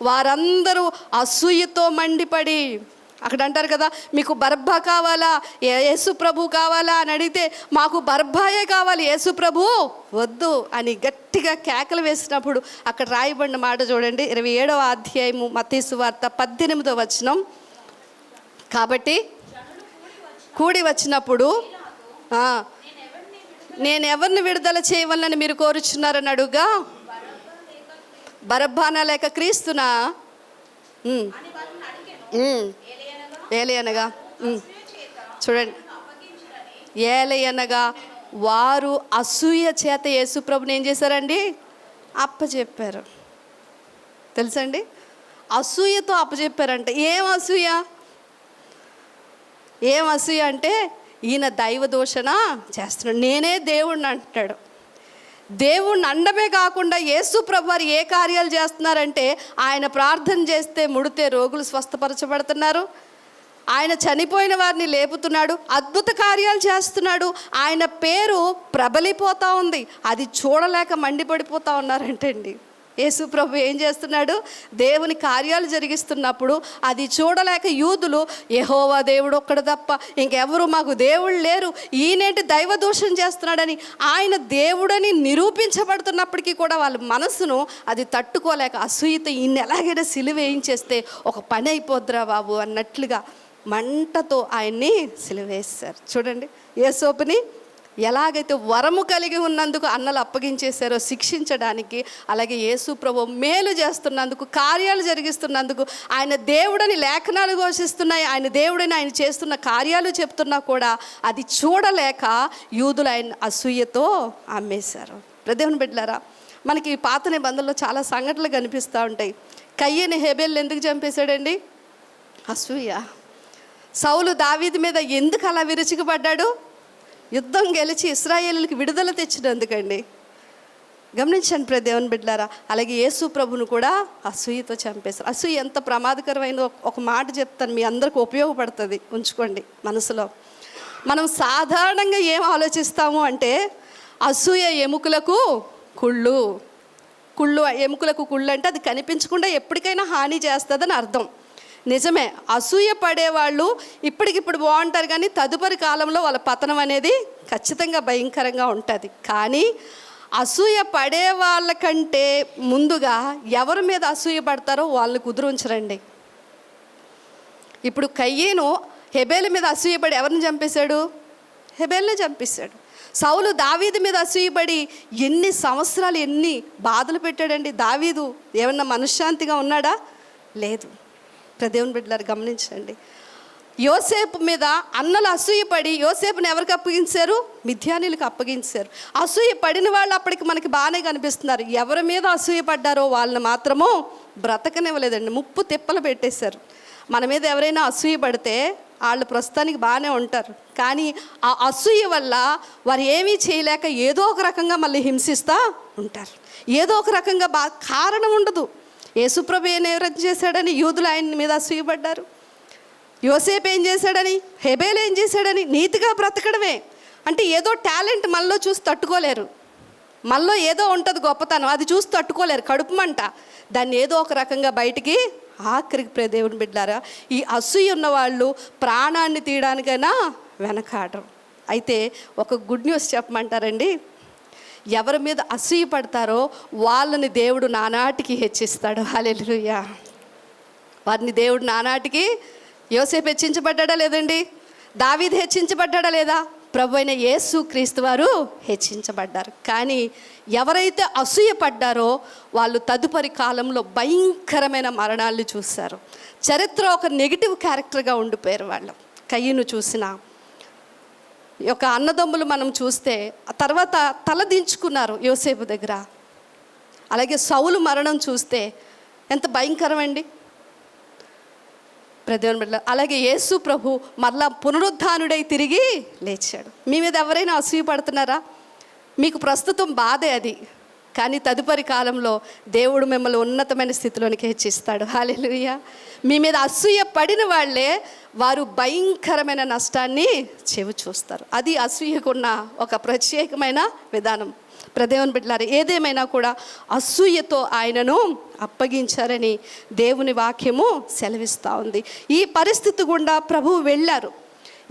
A: వారందరూ అసూయతో మండిపడి, అక్కడ అంటారు కదా, మీకు బరబ్బా కావాలా, యేసు ప్రభు కావాలా అని అడిగితే మాకు బరబ్బాయే కావాలి, యేసు ప్రభు వద్దు అని గట్టిగా కేకలు వేసినప్పుడు అక్కడ రాయబడిన మాట చూడండి, 27వ అధ్యాయము మత్తయి సువార్త 18వ వచనం. కాబట్టి కూడి వచ్చినప్పుడు నేను ఎవరిని విడుదల చేయవలనని మీరు కోరుచున్నారని అడుగా, బరబ్బానా లేక క్రీస్తునా? ఏలయనగా చూడండి, ఏలయనగా వారు అసూయ చేత యేసు ప్రభుని ఏం చేశారండి? అప్పచెప్పారు. తెలుసండి, అసూయతో అప్పచెప్పారంట. ఏం అసూయ అంటే ఈయన దైవ దూషణ చేస్తున్నాడు, నేనే దేవుణ్ణి అంటున్నాడు. దేవుణ్ణి అండమే కాకుండా యేసు ప్రభు వారు ఏ కార్యాలు చేస్తున్నారంటే, ఆయన ప్రార్థన చేస్తే ముడితే రోగులు స్వస్థపరచబడుతున్నారు, ఆయన చనిపోయిన వారిని లేపుతున్నాడు, అద్భుత కార్యాలు చేస్తున్నాడు, ఆయన పేరు ప్రబలిపోతూ ఉంది. అది చూడలేక మండిపడిపోతూ ఉన్నారంటండి. యేసు ప్రభు ఏం చేస్తున్నాడు? దేవుని కార్యాలు జరిగిస్తున్నప్పుడు అది చూడలేక యూదులు, యెహోవా దేవుడు ఒక్కడు తప్ప ఇంకెవరు మాకు దేవుళ్ళు లేరు, ఈయనేంటి దైవ దూషణ చేస్తున్నాడని ఆయన దేవుడని నిరూపించబడుతున్నప్పటికీ కూడా వాళ్ళ మనసును అది తట్టుకోలేక అసూయతో ఈయన ఎలాగైనా సిలువ వేయించేస్తే ఒక పని అయిపోద్దురా బాబు అన్నట్లుగా మంటతో ఆయన్ని సిలువేశారు. చూడండి, యేసోపుని ఎలాగైతే వరము కలిగి ఉన్నందుకు అన్నలు అప్పగించేశారో శిక్షించడానికి, అలాగే యేసు ప్రభు మేలు చేస్తున్నందుకు, కార్యాలు జరిగిస్తున్నందుకు, ఆయన దేవుడని లేఖనాలు ఘోషిస్తున్నాయి, ఆయన దేవుడని ఆయన చేస్తున్న కార్యాలు చెప్తున్నా కూడా అది చూడలేక యూదులు ఆయన అసూయతో అమ్మేశారు. దేవుని బిడ్డలారా, మనకి పాత నిబంధనలో చాలా సంఘటనలు కనిపిస్తూ ఉంటాయి. కయ్యని హేబేలు ఎందుకు చంపేశాడండి? అసూయ. సౌలు దావీదు మీద ఎందుకు అలా విరుచుకుపడ్డాడు? యుద్ధం గెలిచి ఇశ్రాయేలుకి విడుదల తెచ్చినందుకండి. గమనించండి దేవుని బిడ్డలారా. అలాగే యేసు ప్రభును కూడా అసూయతో చంపేశారు. అసూయ ఎంత ప్రమాదకరమైందో ఒక మాట చెప్తాను, మీ అందరికి ఉపయోగపడుతుంది, ఉంచుకోండి మనసులో. మనం సాధారణంగా ఏం ఆలోచిస్తాము అంటే, అసూయ ఎముకలకు కుళ్ళు, ఎముకలకు కుళ్ళు అంటే అది కనిపించకుండా ఎప్పటికైనా హాని చేస్తుందని అర్థం. నిజమే, అసూయ పడేవాళ్ళు ఇప్పటికిప్పుడు బాగుంటారు, కానీ తదుపరి కాలంలో వాళ్ళ పతనం అనేది ఖచ్చితంగా భయంకరంగా ఉంటుంది. కానీ అసూయ పడే వాళ్ళకంటే ముందుగా ఎవరి మీద అసూయ పడతారో వాళ్ళని కుదురుంచరండి. ఇప్పుడు కయ్యేను హెబేలు మీద అసూయపడి ఎవరిని చంపేశాడు? హెబేల్ని చంపేశాడు. సౌలు దావీదు మీద అసూయపడి ఎన్ని సంవత్సరాలు ఎన్ని బాధలు పెట్టాడండి. దావీదు ఏమన్నా మనశ్శాంతిగా ఉన్నాడా? లేదు. దేవుని బిడ్డలారు గమనించండి, యోసేపు మీద అన్నలు అసూయపడి యోసేపుని ఎవరికి అప్పగించారు? మిద్యానీలకు అప్పగించారు. అసూయ పడిన వాళ్ళు అప్పటికి మనకి బాగానే కనిపిస్తున్నారు. ఎవరి మీద అసూయ పడ్డారో వాళ్ళని మాత్రము బ్రతకనివ్వలేదండి, ముప్పు తిప్పలు పెట్టేశారు. మన మీద ఎవరైనా అసూయ పడితే వాళ్ళు ప్రస్తుతానికి బాగానే ఉంటారు, కానీ ఆ అసూయ వల్ల వారు ఏమీ చేయలేక ఏదో ఒక రకంగా మళ్ళీ హింసిస్తూ ఉంటారు. ఏదో ఒక రకంగా కారణం ఉండదు. యేసుప్రభు ఏం చేశాడని యూదులు ఆయన మీద అసూయపడ్డారు. యోసేపు ఏం చేశాడని, హెబేలు ఏం చేశాడని, నీతిగా బ్రతకడమే. అంటే ఏదో టాలెంట్ మనలో చూసి తట్టుకోలేరు, మనలో ఏదో ఉంటుంది గొప్పతనం, అది చూసి తట్టుకోలేరు, కడుపు మంట, దాన్ని ఏదో ఒక రకంగా బయటికి ఆఖరికి దేవుని బిడ్డారా, ఈ అసూయ ఉన్న వాళ్ళు ప్రాణాన్ని తీయడానికైనా వెనకాడరు. అయితే ఒక గుడ్ న్యూస్ చెప్పమంటారండి, ఎవరి మీద అసూయ పడతారో వాళ్ళని దేవుడు నానాటికి హెచ్చిస్తాడు. హల్లెలూయా. వారిని దేవుడు నానాటికి, యోసేపు హెచ్చించబడ్డా లేదండి? దావీదు హెచ్చించబడ్డా లేదా? ప్రభు అయిన యేసు క్రీస్తు వారు హెచ్చించబడ్డారు. కానీ ఎవరైతే అసూయ పడ్డారో వాళ్ళు తదుపరి కాలంలో భయంకరమైన మరణాలను చూశారు. చరిత్ర ఒక నెగిటివ్ క్యారెక్టర్గా ఉండిపోయారు వాళ్ళు. కయ్యను చూసిన ఒక అన్నదమ్ములు మనం చూస్తే ఆ తర్వాత తల దించుకున్నారు యోసేపు దగ్గర. అలాగే సౌలు మరణం చూస్తే ఎంత భయంకరమండి. దేవుని బిడ్డ, అలాగే యేసు ప్రభు మరలా పునరుద్ధానుడై తిరిగి లేచాడు. మీ మీద ఎవరైనా అసూయ పడుతున్నారా? మీకు ప్రస్తుతం బాధే అది, కానీ తదుపరి కాలంలో దేవుడు మిమ్మల్ని ఉన్నతమైన స్థితిలోనికి హెచ్చిస్తాడు. హల్లెలూయా. మీ మీద అసూయ పడిన వాళ్ళే వారు భయంకరమైన నష్టాన్ని చెవి చూస్తారు. అది అసూయకున్న ఒక ప్రత్యేకమైన విధానం. దేవుని బిడ్డలారా, ఏదేమైనా కూడా అసూయతో ఆయనను అప్పగించారని దేవుని వాక్యము సెలవిస్తూ ఉంది. ఈ పరిస్థితి గుండా ప్రభువు వెళ్ళారు.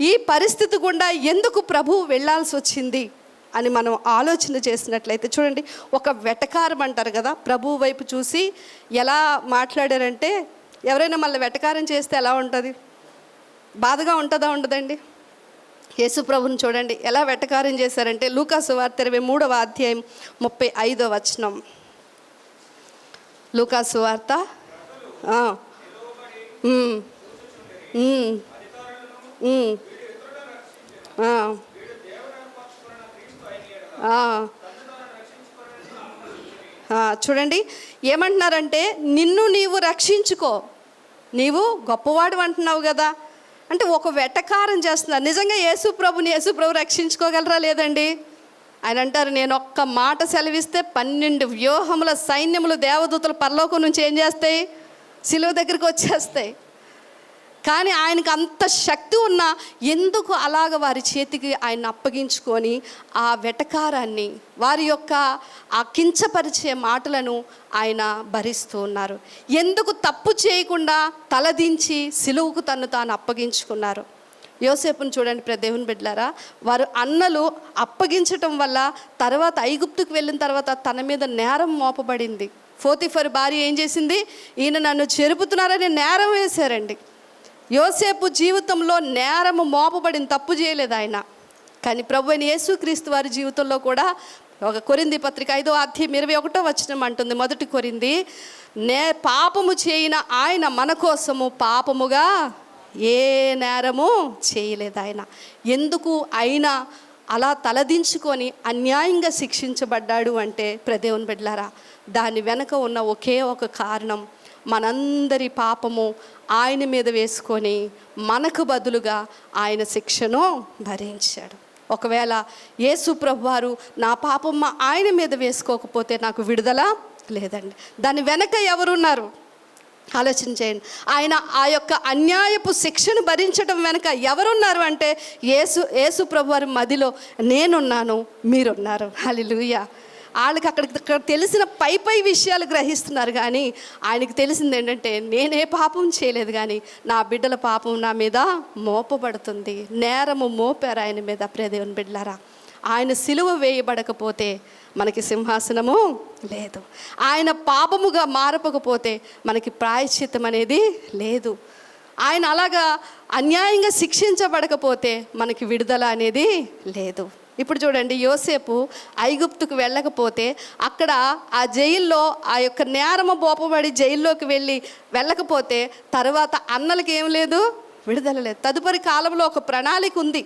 A: ఈ పరిస్థితి గుండా ఎందుకు ప్రభువు వెళ్ళాల్సి వచ్చింది అని మనం ఆలోచన చేసినట్లయితే చూడండి, ఒక వెటకారం అంటారు కదా, ప్రభువు వైపు చూసి ఎలా మాట్లాడారంటే, ఎవరైనా మళ్ళీ వెటకారం చేస్తే ఎలా ఉంటుంది? బాధగా ఉంటుందా? ఉండదండి? యేసు ప్రభుని చూడండి ఎలా వెటకారం చేశారంటే, లూకా సువార్త 23వ అధ్యాయం 35వ వచనం. లూకా సువార్త చూడండి ఏమంటున్నారంటే, నిన్ను నీవు రక్షించుకో, నీవు గొప్పవాడు అంటున్నావు కదా. అంటే ఒక వెటకారం చేస్తున్నారు. నిజంగా యేసు ప్రభు రక్షించుకోగలరా? లేదండి. ఆయన అంటారు, నేను ఒక్క మాట సెలవిస్తే 12 వ్యూహముల సైన్యములు దేవదూతలు పరలోకం నుంచి ఏం చేస్తాయి? సిలువ దగ్గరికి వచ్చేస్తాయి. కానీ ఆయనకు అంత శక్తి ఉన్నా ఎందుకు అలాగ వారి చేతికి ఆయన అప్పగించుకొని ఆ వెటకారాన్ని, వారి యొక్క ఆ కించపరిచే మాటలను ఆయన భరిస్తూ ఉన్నారు? ఎందుకు తప్పు చేయకుండా తలదించి సిలువకు తను తాను అప్పగించుకున్నారు? యోసేపును చూడండి దేవుని బిడ్డలారా, వారు అన్నలు అప్పగించటం వల్ల తర్వాత ఐగుప్తుకు వెళ్ళిన తర్వాత తన మీద నేరం మోపబడింది. పోతీఫరు భార్య ఏం చేసింది? ఈయన నన్ను చెరుపుతున్నారని నేరం వేశారండి. యోసేపు జీవితంలో నేరము మోపబడిన, తప్పు చేయలేదు ఆయన. కానీ ప్రభువైన యేసుక్రీస్తు వారి జీవితంలో కూడా ఒక కొరింథీ పత్రిక 5వ అధ్యాయం 21వ వచనం అంటుంది, మొదటి కొరింథీ, పాపము చేయన ఆయన మన కోసము పాపముగా ఏ నేరము చేయలేదు ఆయన. ఎందుకు ఆయన అలా తలదించుకొని అన్యాయంగా శిక్షించబడ్డాడు అంటే దేవుని బిడ్డలారా, దాని వెనక ఉన్న ఒకే ఒక కారణం, మనందరి పాపము ఆయన మీద వేసుకొని మనకు బదులుగా ఆయన శిక్షను భరించాడు. ఒకవేళ యేసు ప్రభువారు నా పాపం ఆయన మీద వేసుకోకపోతే నాకు విడుదల లేదండి. దాని వెనక ఎవరున్నారు? ఆలోచన చేయండి. ఆయన ఆ యొక్క అన్యాయపు శిక్షను భరించడం వెనక ఎవరున్నారు అంటే యేసు ప్రభువారి మదిలో నేనున్నాను, మీరున్నారు. హల్లెలూయా. వాళ్ళకి అక్కడ తెలిసిన పై విషయాలు గ్రహిస్తున్నారు, కానీ ఆయనకు తెలిసింది ఏంటంటే, నేనే పాపం చేయలేదు కానీ నా బిడ్డల పాపం నా మీద మోపబడుతుంది. నేరము మోపారు ఆయన మీద. దేవుని బిడ్డలారా, ఆయన సిలువ వేయబడకపోతే మనకి సింహాసనము లేదు. ఆయన పాపముగా మారపకపోతే మనకి ప్రాయశ్చిత్తం అనేది లేదు. ఆయన అలాగా అన్యాయంగా శిక్షించబడకపోతే మనకి విడుదల అనేది లేదు. ఇప్పుడు చూడండి, యోసేపు ఐగుప్తుకు వెళ్ళకపోతే అక్కడ ఆ జైల్లో ఆ యొక్క నేరము మోపబడి జైల్లోకి వెళ్ళకపోతే తర్వాత అన్నలకి ఏం లేదు? విడుదల లేదు. తదుపరి కాలంలో ఒక ప్రణాళిక ఉంది.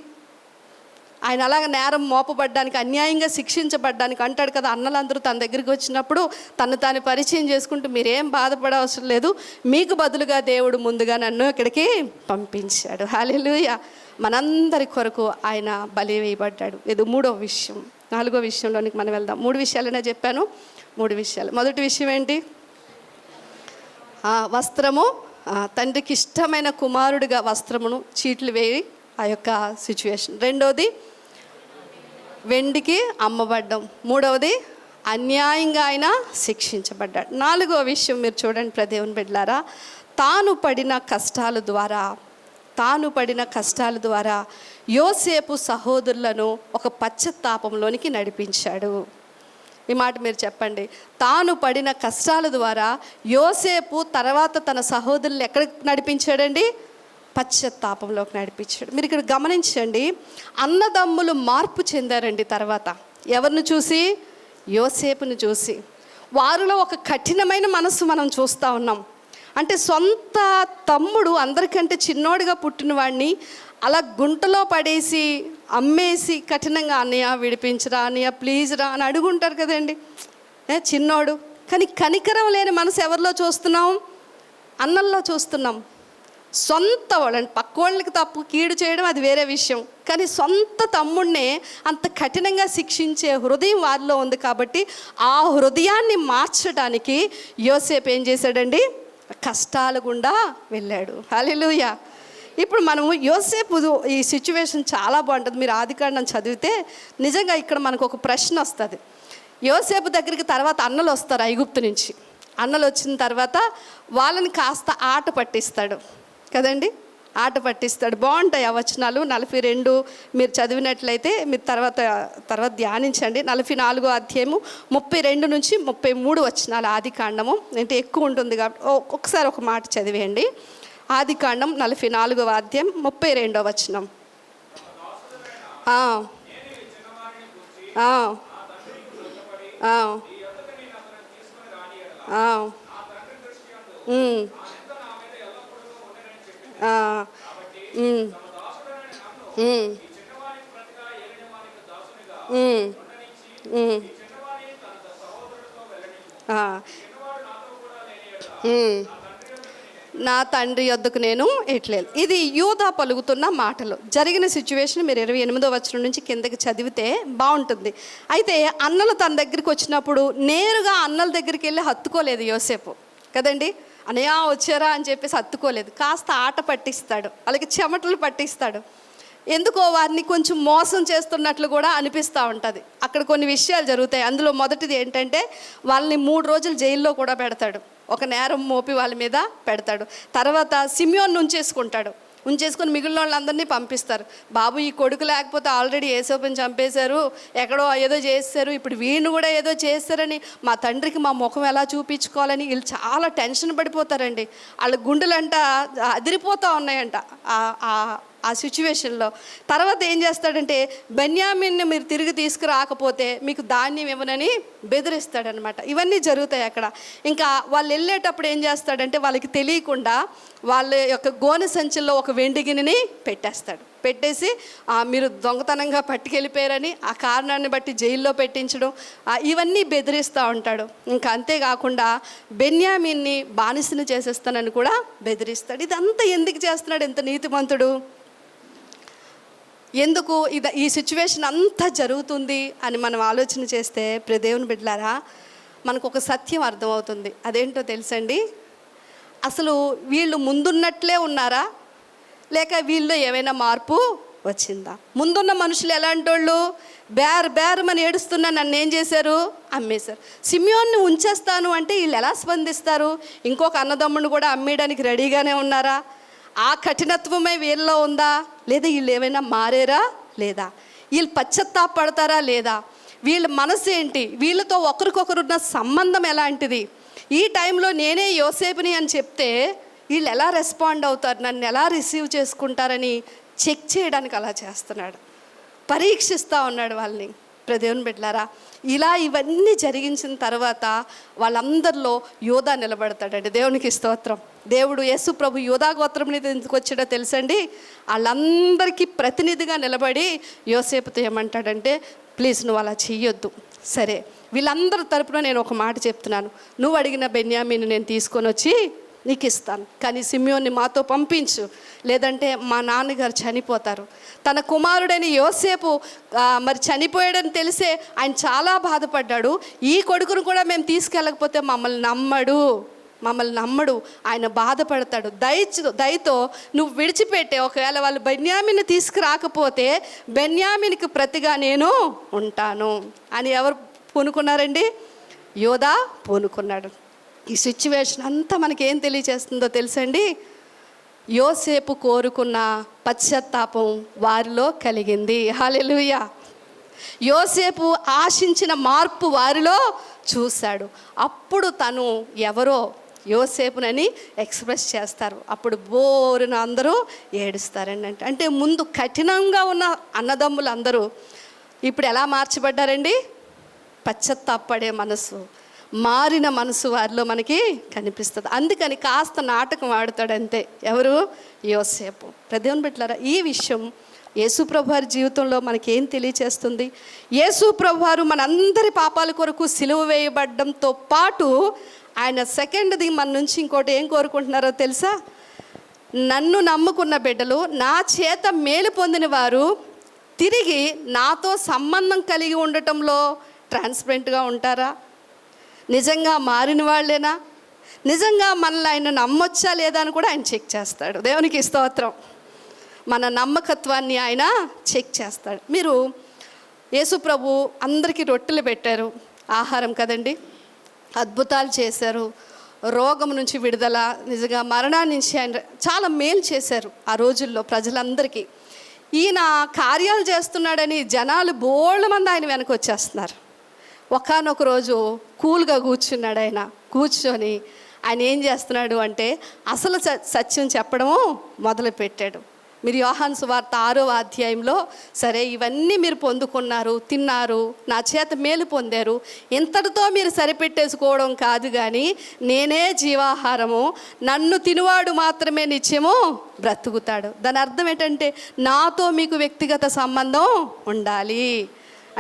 A: ఆయన అలాగ నేరం మోపబడ్డానికి, అన్యాయంగా శిక్షించబడ్డానికి అంటాడు కదా. అన్నలందరూ తన దగ్గరికి వచ్చినప్పుడు తను తాను పరిచయం చేసుకుంటూ, మీరేం బాధపడవసరం లేదు, మీకు బదులుగా దేవుడు ముందుగా నన్ను ఇక్కడికి పంపించాడు. హల్లెలూయా. మనందరి కొరకు ఆయన బలి వేయబడ్డాడు. ఇది 3వ విషయం. 4వ విషయంలోనికి మనం వెళ్దాం. 3 విషయాలనే చెప్పాను, 3 విషయాలు. మొదటి విషయం ఏంటి? వస్త్రము. తండ్రికి ఇష్టమైన కుమారుడిగా వస్త్రమును చీట్లు వేయి ఆ యొక్క సిచ్యువేషన్. 2వది వెండికి అమ్మబడ్డం. 3వది అన్యాయంగా ఆయన శిక్షించబడ్డాడు. 4వ విషయం మీరు చూడండి దేవుని బిడ్డలారా, తాను పడిన కష్టాల ద్వారా యోసేపు సహోదరులను ఒక పశ్చాత్తాపంలోనికి నడిపించాడు. ఈ మాట మీరు చెప్పండి. తాను పడిన కష్టాల ద్వారా యోసేపు తర్వాత తన సహోదరులను ఎక్కడికి నడిపించాడండి? పశ్చాత్తాపంలోకి నడిపించాడు. మీరు ఇక్కడ గమనించండి, అన్నదమ్ములు మార్పు చెందారండి. తర్వాత ఎవరిని చూసి? యోసేపుని చూసి. వారిలో ఒక కఠినమైన మనస్సు మనం చూస్తూ ఉన్నాం. అంటే సొంత తమ్ముడు, అందరికంటే చిన్నోడిగా పుట్టిన వాడిని అలా గుంటలో పడేసి అమ్మేసి కఠినంగా, అన్నయ్య విడిపించరా, అన్నయ్య ప్లీజ్ రా అని అడుగుంటారు కదండి చిన్నోడు. కానీ కనికరం లేని మనసు ఎవరిలో చూస్తున్నాం? అన్నల్లో చూస్తున్నాం. సొంత వాళ్ళని, పక్క వాళ్ళకి తప్పు కీడు చేయడం అది వేరే విషయం, కానీ సొంత తమ్ముడినే అంత కఠినంగా శిక్షించే హృదయం వారిలో ఉంది. కాబట్టి ఆ హృదయాన్ని మార్చడానికి యోసేపు ఏం చేశాడండి? కష్టాల గుండా వెళ్ళాడు. హల్లెలూయా. ఇప్పుడు మనము యోసేపు ఈ సిచ్యువేషన్ చాలా బాగుంటుంది. మీరు ఆదికాండం చదివితే నిజంగా ఇక్కడ మనకు ఒక ప్రశ్న వస్తుంది. యోసేపు దగ్గరికి తర్వాత అన్నలు వస్తారు ఐగుప్తు నుంచి. అన్నలు వచ్చిన తర్వాత వాళ్ళని కాస్త ఆట పట్టిస్తాడు కదండి, ఆట పట్టిస్తాడు. బాగుంటాయి ఆ వచనాలు. 42 మీరు చదివినట్లయితే మీరు తర్వాత ధ్యానించండి. 44 అధ్యాయము 32 నుంచి 33 వచనాలు ఆదికాండము. అంటే ఎక్కువ ఉంటుంది కాబట్టి ఒకసారి ఒక మాట చదివేయండి. ఆదికాండం 44వ అధ్యాయం 32వ వచనం. నా తండ్రి యొద్దకు నేను ఎట్లేదు. ఇది యూదా పలుకుతున్న మాటలు. జరిగిన సిచ్యువేషన్ మీరు 28వ వచనం నుంచి కిందకి చదివితే బాగుంటుంది. అయితే అన్నలు తన దగ్గరికి వచ్చినప్పుడు నేరుగా అన్నల దగ్గరికి వెళ్ళి హత్తుకోలేదు యోసేపు కదండి. అనయా వచ్చారా అని చెప్పేసి హత్తుకోలేదు. కాస్త ఆట పట్టిస్తాడు, వాళ్ళకి చెమటలు పట్టిస్తాడు. ఎందుకో వారిని కొంచెం మోసం చేస్తున్నట్లు కూడా అనిపిస్తూ ఉంటుంది. అక్కడ కొన్ని విషయాలు జరుగుతాయి. అందులో మొదటిది ఏంటంటే వాళ్ళని 3 రోజులు జైల్లో కూడా పెడతాడు. ఒక నేరం మోపి వాళ్ళ మీద పెడతాడు. తర్వాత సిమియోన్ ఉంచేసుకొని మిగిలిన వాళ్ళందరినీ పంపిస్తారు. బాబు ఈ కొడుకు లేకపోతే ఆల్రెడీ యోసేపుని చంపేశారు, ఎక్కడో ఏదో చేస్తారు, ఇప్పుడు వీణు కూడా ఏదో చేస్తారని మా తండ్రికి మా ముఖం ఎలా చూపించుకోవాలని వీళ్ళు చాలా టెన్షన్ పడిపోతారండి. వాళ్ళ గుండెలంట అదిరిపోతూ ఉన్నాయంట ఆ సిచ్యువేషన్లో. తర్వాత ఏం చేస్తాడంటే బెన్యామిన్ని మీరు తిరిగి తీసుకురాకపోతే మీకు ధాన్యం ఇవ్వనని బెదిరిస్తాడనమాట. ఇవన్నీ జరుగుతాయి అక్కడ. ఇంకా వాళ్ళు వెళ్ళేటప్పుడు ఏం చేస్తాడంటే వాళ్ళకి తెలియకుండా వాళ్ళ యొక్క గోనె సంచుల్లో ఒక వెండి గిన్నెని పెట్టేసి మీరు దొంగతనంగా పట్టుకెళ్ళిపోయారని ఆ కారణాన్ని బట్టి జైల్లో పెట్టించడం, ఇవన్నీ బెదిరిస్తూ ఉంటాడు. ఇంకా అంతేకాకుండా బెన్యామిన్ని బానిసను చేసేస్తానని కూడా బెదిరిస్తాడు. ఇదంతా ఎందుకు చేస్తున్నాడు? ఎంత నీతిమంతుడు! ఎందుకు ఈ సిచ్యువేషన్ అంతా జరుగుతుంది అని మనం ఆలోచన చేస్తే ప్రియ దేవుని బిడ్డలారా, మనకు ఒక సత్యం అర్థమవుతుంది. అదేంటో తెలుసండి? అసలు వీళ్ళు ముందున్నట్లే ఉన్నారా, లేక వీళ్ళు ఏమైనా మార్పు వచ్చిందా? ముందున్న మనుషులు ఎలాంటి వాళ్ళు? బేరమని ఏడుస్తున్నా నన్ను ఏం చేశారు? అమ్మేశారు. సిమియోన్ని ఉంచేస్తాను అంటే వీళ్ళు ఎలా స్పందిస్తారు? ఇంకొక అన్నదమ్ముని కూడా అమ్మేయడానికి రెడీగానే ఉన్నారా? ఆ కఠినత్వమే వీళ్ళలో ఉందా? లేదా వీళ్ళు ఏమైనా మారేరా లేదా? వీళ్ళు పశ్చాత్తాపడతారా లేదా? వీళ్ళ మనసు ఏంటి? వీళ్ళతో ఒకరికొకరున్న సంబంధం ఎలాంటిది? ఈ టైంలో నేనే యోసేపుని అని చెప్తే వీళ్ళు ఎలా రెస్పాండ్ అవుతారు, నన్ను ఎలా రిసీవ్ చేసుకుంటారని చెక్ చేయడానికి అలా చేస్తున్నాడు, పరీక్షిస్తూ ఉన్నాడు వాళ్ళని. దేవుని బిడ్డలారా, ఇలా ఇవన్నీ జరిగించిన తర్వాత వాళ్ళందరిలో యోధా నిలబడతాడండి. దేవునికి స్తోత్రం. దేవుడు యేసు ప్రభు యోధా గోత్రం మీద ఎందుకు వచ్చాడో తెలుసండి? వాళ్ళందరికీ ప్రతినిధిగా నిలబడి యోసేపుతో ఏమంటాడంటే, ప్లీజ్ నువ్వు అలా చెయ్యొద్దు, సరే వీళ్ళందరి తరపున నేను ఒక మాట చెప్తున్నాను, నువ్వు అడిగిన బెన్యామీని నేను తీసుకొని వచ్చి నీకు ఇస్తాను, కానీ సిమియోన్ని మాతో పంపించు, లేదంటే మా నాన్నగారు చనిపోతారు. తన కుమారుడైన యోసేపు మరి చనిపోయాడని తెలిసే ఆయన చాలా బాధపడ్డాడు. ఈ కొడుకును కూడా మేము తీసుకెళ్ళకపోతే మమ్మల్ని నమ్మడు, ఆయన బాధపడతాడు. దయతో నువ్వు విడిచిపెట్టే, ఒకవేళ వాళ్ళు బెన్యామిని తీసుకురాకపోతే బెన్యామినికి ప్రతిగా నేను ఉంటాను అని ఎవరు పూనుకున్నారండి? యోధా పూనుకున్నాడు. ఈ సిచ్యువేషన్ అంతా మనకేం తెలియచేస్తుందో తెలుసండి? యోసేపు కోరుకున్న పశ్చాత్తాపం వారిలో కలిగింది. హల్లెలూయా. యోసేపు ఆశించిన మార్పు వారిలో చూశాడు. అప్పుడు తను ఎవరో యోసేపునని ఎక్స్ప్రెస్ చేస్తారు. అప్పుడు బోరున అందరూ ఏడుస్తారండి. అంటే ముందు కఠినంగా ఉన్న అన్నదమ్ములు అందరూ ఇప్పుడు ఎలా మార్చబడ్డారండి? పశ్చాత్తాపడే మనసు, మారిన మనసు వారిలో మనకి కనిపిస్తుంది. అందుకని కాస్త నాటకం ఆడతాడంతే. ఎవరు? యోసేపు. దేవుని బిడ్డలారా, ఈ విషయం యేసు ప్రభు వారి జీవితంలో మనకేం తెలియచేస్తుంది? యేసు ప్రభు వారు మనందరి పాపాల కొరకు సిలువ వేయబడడంతో పాటు ఆయన సెకండ్ది మన నుంచి ఇంకోటి ఏం కోరుకుంటున్నారో తెలుసా? నన్ను నమ్ముకున్న బిడ్డలు, నా చేత మేలు పొందిన వారు తిరిగి నాతో సంబంధం కలిగి ఉండటంలో ట్రాన్స్పరెంట్గా ఉంటారా? నిజంగా మారిన వాళ్ళేనా? నిజంగా మనల్ని ఆయన నమ్మొచ్చా లేదా అని కూడా ఆయన చెక్ చేస్తాడు. దేవునికి స్తోత్రం. మన నమ్మకత్వాన్ని ఆయన చెక్ చేస్తాడు. మీరు యేసు ప్రభు అందరికీ రొట్టెలు పెట్టారు, ఆహారం కదండి, అద్భుతాలు చేశారు, రోగం నుంచి విడుదల, నిజంగా మరణాన్ని నుంచి ఆయన చాలా మేలు చేశారు ఆ రోజుల్లో ప్రజలందరికీ. ఈయన కార్యాలు చేస్తున్నాడని జనాలు బోళ్ళ మంది ఆయన వెనక వచ్చేస్తున్నారు. ఒకానొక రోజు కూల్గా కూర్చున్నాడు. ఆయన కూర్చొని ఆయన ఏం చేస్తున్నాడు అంటే అసలు సత్యం చెప్పడము మొదలుపెట్టాడు. మీరు యోహాను సువార్త 6వ అధ్యాయంలో, సరే ఇవన్నీ మీరు పొందుకున్నారు, తిన్నారు, నా చేత మేలు పొందారు, ఇంతటితో మీరు సరిపెట్టేసుకోవడం కాదు, కానీ నేనే జీవాహారము, నన్ను తినువాడు మాత్రమే నిత్యము బ్రతుకుతాడు. దాని అర్థం ఏంటంటే నాతో మీకు వ్యక్తిగత సంబంధం ఉండాలి.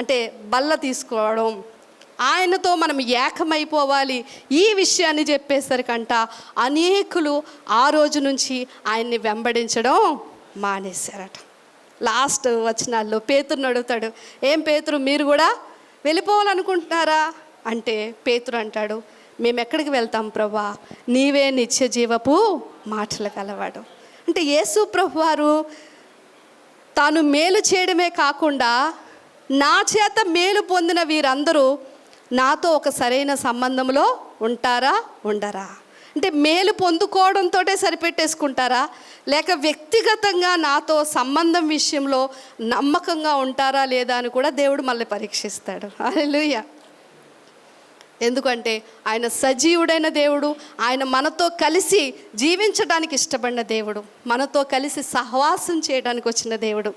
A: అంటే బల్ల తీసుకోవడం, ఆయనతో మనం ఏకమైపోవాలి. ఈ విషయాన్ని చెప్పేసరికంట అనేకులు ఆ రోజు నుంచి ఆయన్ని వెంబడించడం మానేశారట. లాస్ట్ వచనాల్లో పేతురుని అడుగుతాడు, ఏం పేతురు, మీరు కూడా వెళ్ళిపోవాలనుకుంటున్నారా అంటే పేతురు అంటాడు, మేము ఎక్కడికి వెళ్తాం ప్రభా, నీవే నిత్య జీవపు మాటలు కలవాడు. అంటే యేసు ప్రభు వారు తాను మేలు చేయడమే కాకుండా నా చేత మేలు పొందిన వీరందరూ నాతో ఒక సరైన సంబంధంలో ఉంటారా ఉండరా? అంటే మేలు పొందుకోవడంతో సరిపెట్టేసుకుంటారా, లేక వ్యక్తిగతంగా నాతో సంబంధం విషయంలో నమ్మకంగా ఉంటారా లేదా అని కూడా దేవుడు మళ్ళీ పరీక్షిస్తాడు. హల్లెలూయా. ఎందుకంటే ఆయన సజీవుడైన దేవుడు, ఆయన మనతో కలిసి జీవించడానికి ఇష్టపడిన దేవుడు, మనతో కలిసి సహవాసం చేయడానికి వచ్చిన దేవుడు.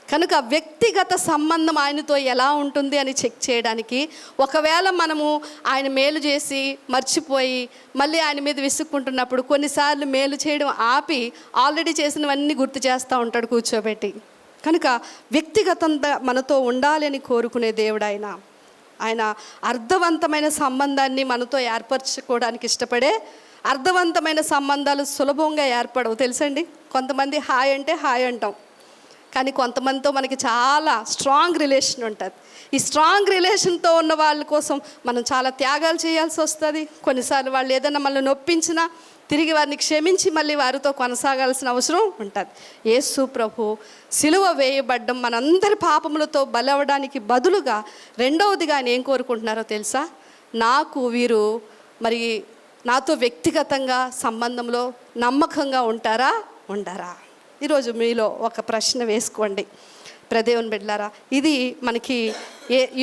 A: కనుక వ్యక్తిగత సంబంధం ఆయనతో ఎలా ఉంటుంది అని చెక్ చేయడానికి, ఒకవేళ మనము ఆయన మేలు చేసి మర్చిపోయి మళ్ళీ ఆయన మీద విసుక్కుంటున్నప్పుడు కొన్నిసార్లు మేలు చేయడం ఆపి ఆల్రెడీ చేసినవన్నీ గుర్తు చేస్తూ ఉంటాడు కూర్చోబెట్టి. కనుక వ్యక్తిగతంగా మనతో ఉండాలి అని కోరుకునే దేవుడు ఆయన. ఆయన అర్థవంతమైన సంబంధాన్ని మనతో ఏర్పరచుకోవడానికి ఇష్టపడే, అర్థవంతమైన సంబంధాలు సులభంగా ఏర్పడవు తెలుసండి. కొంతమంది హాయ్ అంటే హాయ్ అంటాం, కానీ కొంతమందితో మనకి చాలా స్ట్రాంగ్ రిలేషన్ ఉంటుంది. ఈ స్ట్రాంగ్ రిలేషన్తో ఉన్న వాళ్ళ కోసం మనం చాలా త్యాగాలు చేయాల్సి వస్తుంది. కొన్నిసార్లు వాళ్ళు ఏదైనా మనల్ని నొప్పించినా తిరిగి వారిని క్షమించి మళ్ళీ వారితో కొనసాగాల్సిన అవసరం ఉంటుంది. యేసు ప్రభు సిలువ వేయబడ్డం మనందరి పాపములతో బలవడానికి బదులుగా రెండవదిగా ఆయన ఏం కోరుకుంటున్నారో తెలుసా? నాకు వీరు మరి నాతో వ్యక్తిగతంగా సంబంధంలో నమ్మకంగా ఉంటారా ఉండరా? ఈరోజు మీలో ఒక ప్రశ్న వేసుకోండి ప్రదేవుని బిడ్డలారా. ఇది మనకి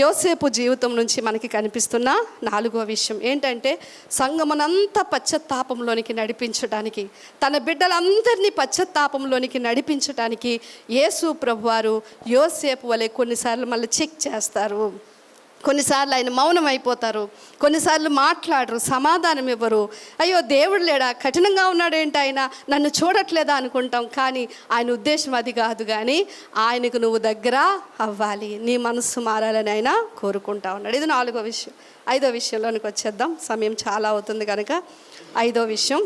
A: యోసేపు జీవితం నుంచి మనకి కనిపిస్తున్న 4వ విషయం ఏంటంటే, సంఘమునంతా పశ్చాత్తాపంలోనికి నడిపించడానికి, తన బిడ్డలందరినీ పశ్చాత్తాపంలోనికి నడిపించడానికి యేసు ప్రభువారు యోసేపు వలె కొన్నిసార్లు మళ్ళీ చెక్ చేస్తారు. కొన్నిసార్లు ఆయన మౌనం అయిపోతారు, కొన్నిసార్లు మాట్లాడరు, సమాధానం ఇవ్వరు. అయ్యో దేవుడు లేడా, కఠినంగా ఉన్నాడేంటి, ఆయన నన్ను చూడట్లేదా అనుకుంటాం. కానీ ఆయన ఉద్దేశం అది కాదు, కానీ ఆయనకు నువ్వు దగ్గర అవ్వాలి, నీ మనస్సు మారాలని ఆయన కోరుకుంటా ఉన్నాడు. ఇది 4వ విషయం. 5వ విషయంలోనికి వచ్చేద్దాం, సమయం చాలా అవుతుంది కనుక. 5వ విషయం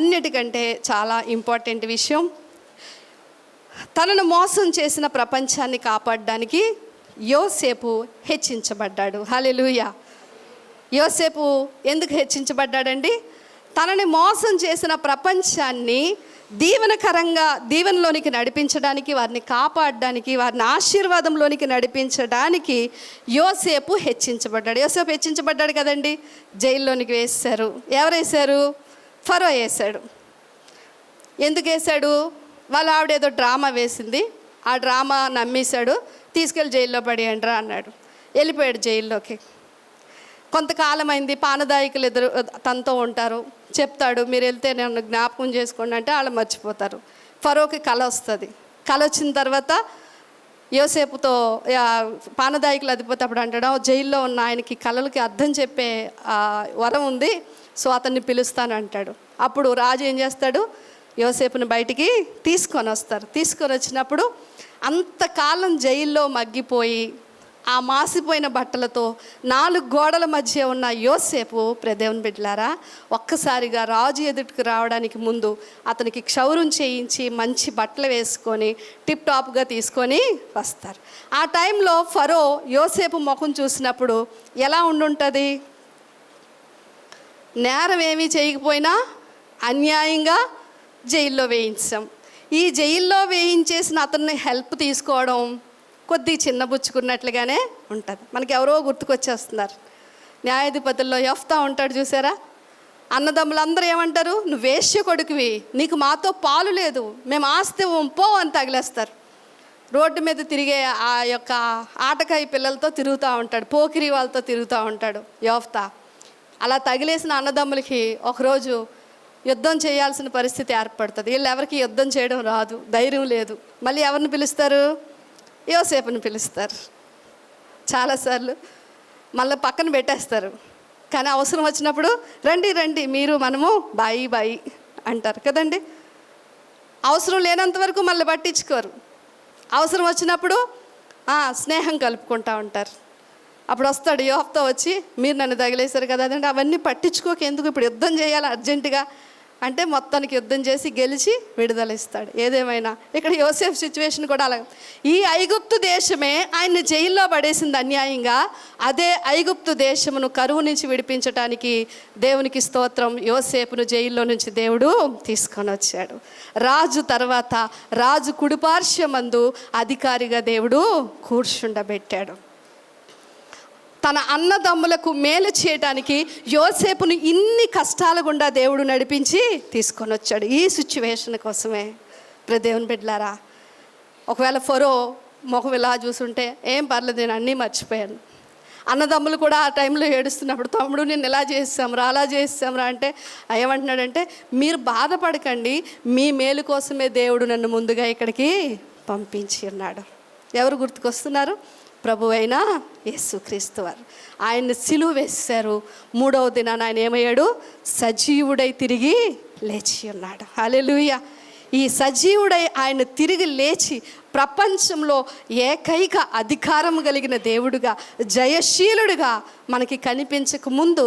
A: అన్నిటికంటే చాలా ఇంపార్టెంట్ విషయం. తనను మోసం చేసిన ప్రపంచాన్ని కాపాడడానికి యోసేపు హెచ్చించబడ్డాడు. హల్లెలూయా. యోసేపు ఎందుకు హెచ్చించబడ్డాడండి? తనని మోసం చేసిన ప్రపంచాన్ని దీవెనలోనికి నడిపించడానికి, వారిని కాపాడడానికి, వారిని ఆశీర్వాదంలోనికి నడిపించడానికి యోసేపు హెచ్చించబడ్డాడు. యోసేపు హెచ్చించబడ్డాడు కదండి. జైల్లోనికి వేశారు. ఎవరు వేశారు? ఫరో వేశాడు. ఎందుకు వేశాడు? వాళ్ళ ఆవిడ ఏదో డ్రామా వేసింది, ఆ డ్రామా నమ్మేశాడు, తీసుకెళ్ళి జైల్లో పడేయండిరా అన్నాడు. వెళ్ళిపోయాడు జైల్లోకి. కొంతకాలం అయింది, పానదాయకులు తనతో ఉంటారు, చెప్తాడు మీరు వెళ్తే నన్ను జ్ఞాపకం చేసుకోండి అంటే వాళ్ళు మర్చిపోతారు. ఫరోకి కళ వస్తుంది. కళ వచ్చిన తర్వాత యోసేపుతో పానదాయకులు అధిపతి అప్పుడు అంటాడు, జైల్లో ఉన్న ఆయనకి కళలకి అర్థం చెప్పే వరం ఉంది, సో అతన్ని పిలుస్తాను అంటాడు. అప్పుడు రాజు ఏం చేస్తాడు? యోసేపుని బయటికి తీసుకొని వస్తారు. తీసుకొని వచ్చినప్పుడు అంతకాలం జైల్లో మగ్గిపోయి ఆ మాసిపోయిన బట్టలతో 4 గోడల మధ్య ఉన్న యోసేపు దేవుని బిడ్డలారా ఒక్కసారిగా రాజు ఎదుటికి రావడానికి ముందు అతనికి క్షౌరం చేయించి మంచి బట్టలు వేసుకొని టిప్ టాప్గా తీసుకొని వస్తారు. ఆ టైంలో ఫరో యోసేపు ముఖం చూసినప్పుడు ఎలా ఉండుంటుంది? నేరం ఏమీ చేయకపోయినా అన్యాయంగా జైల్లో వేయించాం. ఈ జైల్లో వేయించేసిన అతన్ని హెల్ప్ తీసుకోవడం కొద్దిగా చిన్నబుచ్చుకున్నట్లుగానే ఉంటుంది. మనకి ఎవరో గుర్తుకొచ్చేస్తున్నారు. న్యాయాధిపతుల్లో యెఫ్తా ఉంటాడు చూసారా? అన్నదమ్ములందరూ ఏమంటారు? నువ్వు వేశ్య కొడుకువి, నీకు మాతో పాలు లేదు, మేము ఆస్తి పో అని తగిలేస్తారు. రోడ్డు మీద తిరిగే ఆ యొక్క ఆటకాయ పిల్లలతో తిరుగుతూ ఉంటాడు, పోకిరి వాళ్ళతో తిరుగుతూ ఉంటాడు యెఫ్తా. అలా తగిలేసిన అన్నదమ్ములకి ఒకరోజు యుద్ధం చేయాల్సిన పరిస్థితి ఏర్పడుతుంది. వీళ్ళు ఎవరికి యుద్ధం చేయడం రాదు, ధైర్యం లేదు. మళ్ళీ ఎవరిని పిలుస్తారు? యోసేపుని పిలుస్తారు. చాలాసార్లు మళ్ళీ పక్కన పెట్టేస్తారు. కానీ అవసరం వచ్చినప్పుడు రండి రండి మీరు మనము బాయి అంటారు కదండి. అవసరం లేనంత వరకు మళ్ళీ పట్టించుకోరు. అవసరం వచ్చినప్పుడు స్నేహం కలుపుకుంటూ ఉంటారు. అప్పుడు వస్తాడు యోఫ్తా వచ్చి, మీరు నన్ను తగిలేశారు కదా అదండి, అవన్నీ పట్టించుకోక ఎందుకు ఇప్పుడు యుద్ధం చేయాలి అర్జెంటుగా అంటే మొత్తానికి యుద్ధం చేసి గెలిచి విడుదల ఇస్తాడు. ఏదేమైనా ఇక్కడ యోసేఫ్ సిచ్యువేషన్ కూడా అలాగే. ఈ ఐగుప్తు దేశమే ఆయన్ని జైల్లో పడేసింది అన్యాయంగా. అదే ఐగుప్తు దేశమును కరువు నుంచి విడిపించడానికి దేవునికి స్తోత్రం, యోసేపును జైల్లో నుంచి దేవుడు తీసుకొని వచ్చాడు. రాజు తర్వాత రాజు కుడిపార్శ్వమందు అధికారిగా దేవుడు కూర్చుండబెట్టాడు. తన అన్నదమ్ములకు మేలు చేయడానికి యోసేపును ఇన్ని కష్టాల గుండా దేవుడు నడిపించి తీసుకొని వచ్చాడు. ఈ సిచ్యువేషన్ కోసమే దేవుని బిడ్డలారా, ఒకవేళ ఫరో మొహం ఇలా చూసుంటే ఏం పర్లేదు నేను అన్నీ మర్చిపోయాను. అన్నదమ్ములు కూడా ఆ టైంలో ఏడుస్తున్నప్పుడు తమ్ముడు నేను ఇలా చేసాంరా అలా చేసాంరా అంటే ఏమంటున్నాడంటే, మీరు బాధపడకండి, మీ మేలు కోసమే దేవుడు నన్ను ముందుగా ఇక్కడికి పంపించి ఉన్నాడు. ఎవరు గుర్తుకొస్తున్నారు? ప్రభు అయిన యేసుక్రీస్తు వారు. ఆయన్ని సిలువ వేశారు. 3వ దినాన ఆయన ఏమయ్యాడు? సజీవుడై తిరిగి లేచి ఉన్నాడు. హల్లెలూయా. ఈ సజీవుడై ఆయన తిరిగి లేచి ప్రపంచంలో ఏకైక అధికారం కలిగిన దేవుడుగా, జయశీలుడుగా మనకి కనిపించక ముందు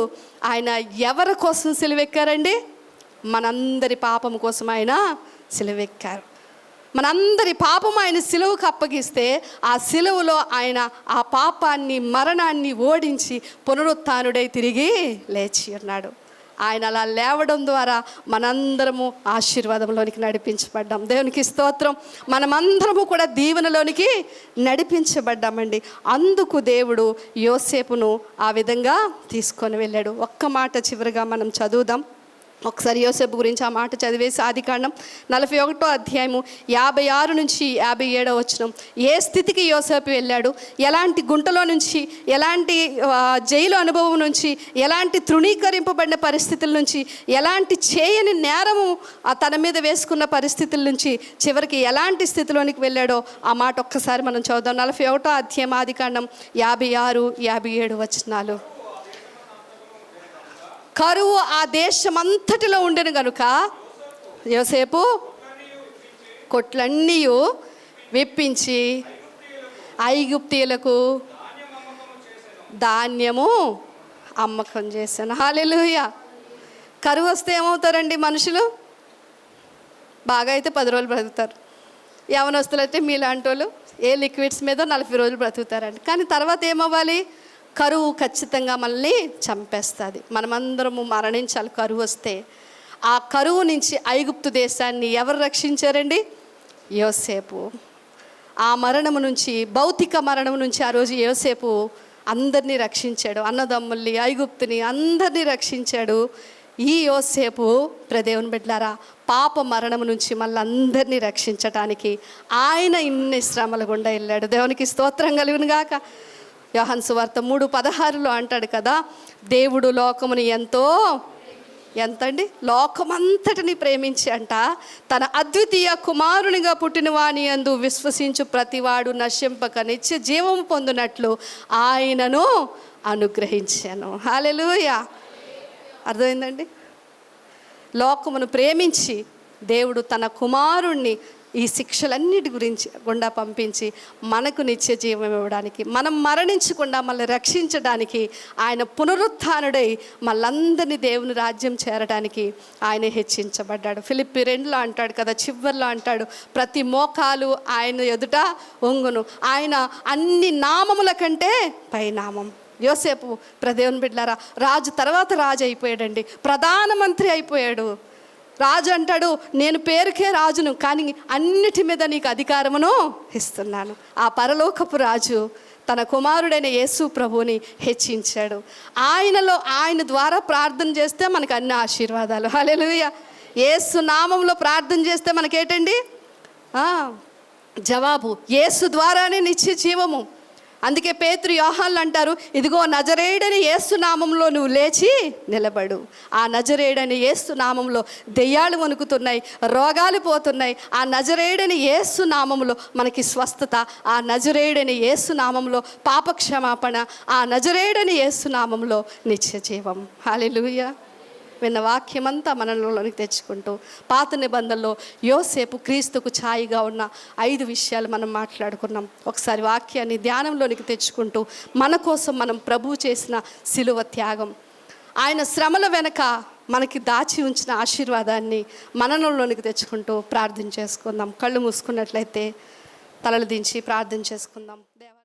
A: ఆయన ఎవరి కోసం సిలువెక్కారండి? మనందరి పాపం కోసం ఆయన సిలువెక్కారు. మనందరి పాపం ఆయన సిలువకు అప్పగిస్తే ఆ సిలువలో ఆయన ఆ పాపాన్ని మరణాన్ని ఓడించి పునరుత్థానుడై తిరిగి లేచి ఉన్నాడు. ఆయన అలా లేవడం ద్వారా మనందరము ఆశీర్వాదంలోనికి నడిపించబడ్డాం. దేవునికి స్తోత్రం. మనమందరము కూడా దీవెనలోనికి నడిపించబడ్డామండి. అందుకు దేవుడు యోసేపును ఆ విధంగా తీసుకొని వెళ్ళాడు. ఒక్క మాట చివరిగా మనం చదువుదాం. ఒకసారి యోసేపు గురించి ఆ మాట చదివేసి ఆదికాండం 41వ అధ్యాయము 56 నుంచి 57వ వచనం. ఏ స్థితికి యోసేపు వెళ్ళాడు, ఎలాంటి గుంటలో నుంచి, ఎలాంటి జైలు అనుభవం నుంచి, ఎలాంటి తృణీకరింపబడిన పరిస్థితుల నుంచి, ఎలాంటి చేయని నేరము తన మీద వేసుకున్న పరిస్థితుల నుంచి చివరికి ఎలాంటి స్థితిలోనికి వెళ్ళాడో ఆ మాట ఒక్కసారి మనం చదువుదాం. 41వ అధ్యాయం ఆదికాండం 56, 57 వచనాలు. కరువు ఆ దేశమంతటిలో ఉండెను గనుక యోసేపు కొట్లన్నీ విప్పించి ఐగుప్తీయులకు ధాన్యము అమ్మకం చేశాను. హల్లెలూయా. కరువు వస్తే ఏమవుతారండి మనుషులు? బాగా అయితే 10 రోజులు బ్రతుకుతారు. యవనస్తులు అయితే మీలాంటి వాళ్ళు ఏ లిక్విడ్స్ మీద 40 రోజులు బ్రతుకుతారండి. కానీ తర్వాత ఏమవ్వాలి? కరువు ఖచ్చితంగా మనల్ని చంపేస్తుంది. మనమందరము మరణించాలి కరువు వస్తే. ఆ కరువు నుంచి ఐగుప్తు దేశాన్ని ఎవరు రక్షించారండి? యోసేపు. ఆ మరణము నుంచి, భౌతిక మరణం నుంచి ఆ రోజు యోసేపు అందరినీ రక్షించాడు. అన్నదమ్ముల్ని, ఐగుప్తుని అందరినీ రక్షించాడు. ఈ యోసేపు దేవుని బిడ్డలారా పాప మరణం నుంచి మళ్ళీ అందరినీ రక్షించటానికి ఆయన ఇన్ని శ్రమల గుండా వెళ్ళాడు. దేవునికి స్తోత్రం కలుగును గాక. యోహాను సువార్త 3:16 అంటాడు కదా, దేవుడు లోకముని ఎంతండి లోకమంతటిని ప్రేమించి అంట తన అద్వితీయ కుమారునిగా పుట్టిన వాని యందు విశ్వసించు ప్రతివాడు నశింపక నిత్య జీవము పొందునట్లు ఆయనను అనుగ్రహించాను. హల్లెలూయా. అర్థమైందండి? లోకమును ప్రేమించి దేవుడు తన కుమారుణ్ణి ఈ శిక్షలన్నిటి గురించి గుండా పంపించి మనకు నిత్య జీవం ఇవ్వడానికి, మనం మరణించకుండా మళ్ళీ రక్షించడానికి, ఆయన పునరుత్థానుడై మళ్ళందరినీ దేవుని రాజ్యం చేరడానికి ఆయన హెచ్చించబడ్డాడు. ఫిలిప్పి 2లో అంటాడు కదా, చివర్లో అంటాడు, ప్రతి మోకాలు ఆయన ఎదుట ఒంగును, ఆయన అన్ని నామముల కంటే పైనామం. యోసేపు దేవుని బిడ్డలారా, రాజు తర్వాత రాజు అయిపోయాడండి, ప్రధానమంత్రి అయిపోయాడు. రాజు అంటాడు, నేను పేరుకే రాజును, కానీ అన్నిటి మీద నీకు అధికారమును ఇస్తున్నాను. ఆ పరలోకపు రాజు తన కుమారుడైన యేసు ప్రభువుని హెచ్చించాడు. ఆయన ద్వారా ప్రార్థన చేస్తే మనకు అన్ని ఆశీర్వాదాలు. హల్లెలూయా. యేసు నామంలో ప్రార్థన చేస్తే మనకేంటండి జవాబు? యేసు ద్వారానే నిత్య జీవము. అందుకే పేతురు, యోహాన్లు అంటారు, ఇదిగో నజరేయుడని యేసు నామంలో నువ్వు లేచి నిలబడు. ఆ నజరేయుడని యేసు నామంలో దెయ్యాలు వణుకుతున్నాయి, రోగాలు పోతున్నాయి. ఆ నజరేయుడని యేసు నామంలో మనకి స్వస్థత, ఆ నజరేయుడని యేసు నామంలో పాపక్షమాపణ, ఆ నజరేయుడని యేసు నామంలో నిత్య జీవం. హల్లెలూయా. విన్న వాక్యమంతా మనలోనికి తెచ్చుకుంటూ పాత నిబంధనలో యోసేపు క్రీస్తుకు ఛాయిగా ఉన్న 5 విషయాలు మనం మాట్లాడుకున్నాం. ఒకసారి వాక్యాన్ని ధ్యానంలోనికి తెచ్చుకుంటూ మన కోసం మనం ప్రభువు చేసిన శిలువ త్యాగం, ఆయన శ్రమల వెనక మనకి దాచి ఉంచిన ఆశీర్వాదాన్ని మనలోనికి తెచ్చుకుంటూ ప్రార్థన చేసుకుందాం. కళ్ళు మూసుకున్నట్లయితే తలలు దించి ప్రార్థన చేసుకుందాం.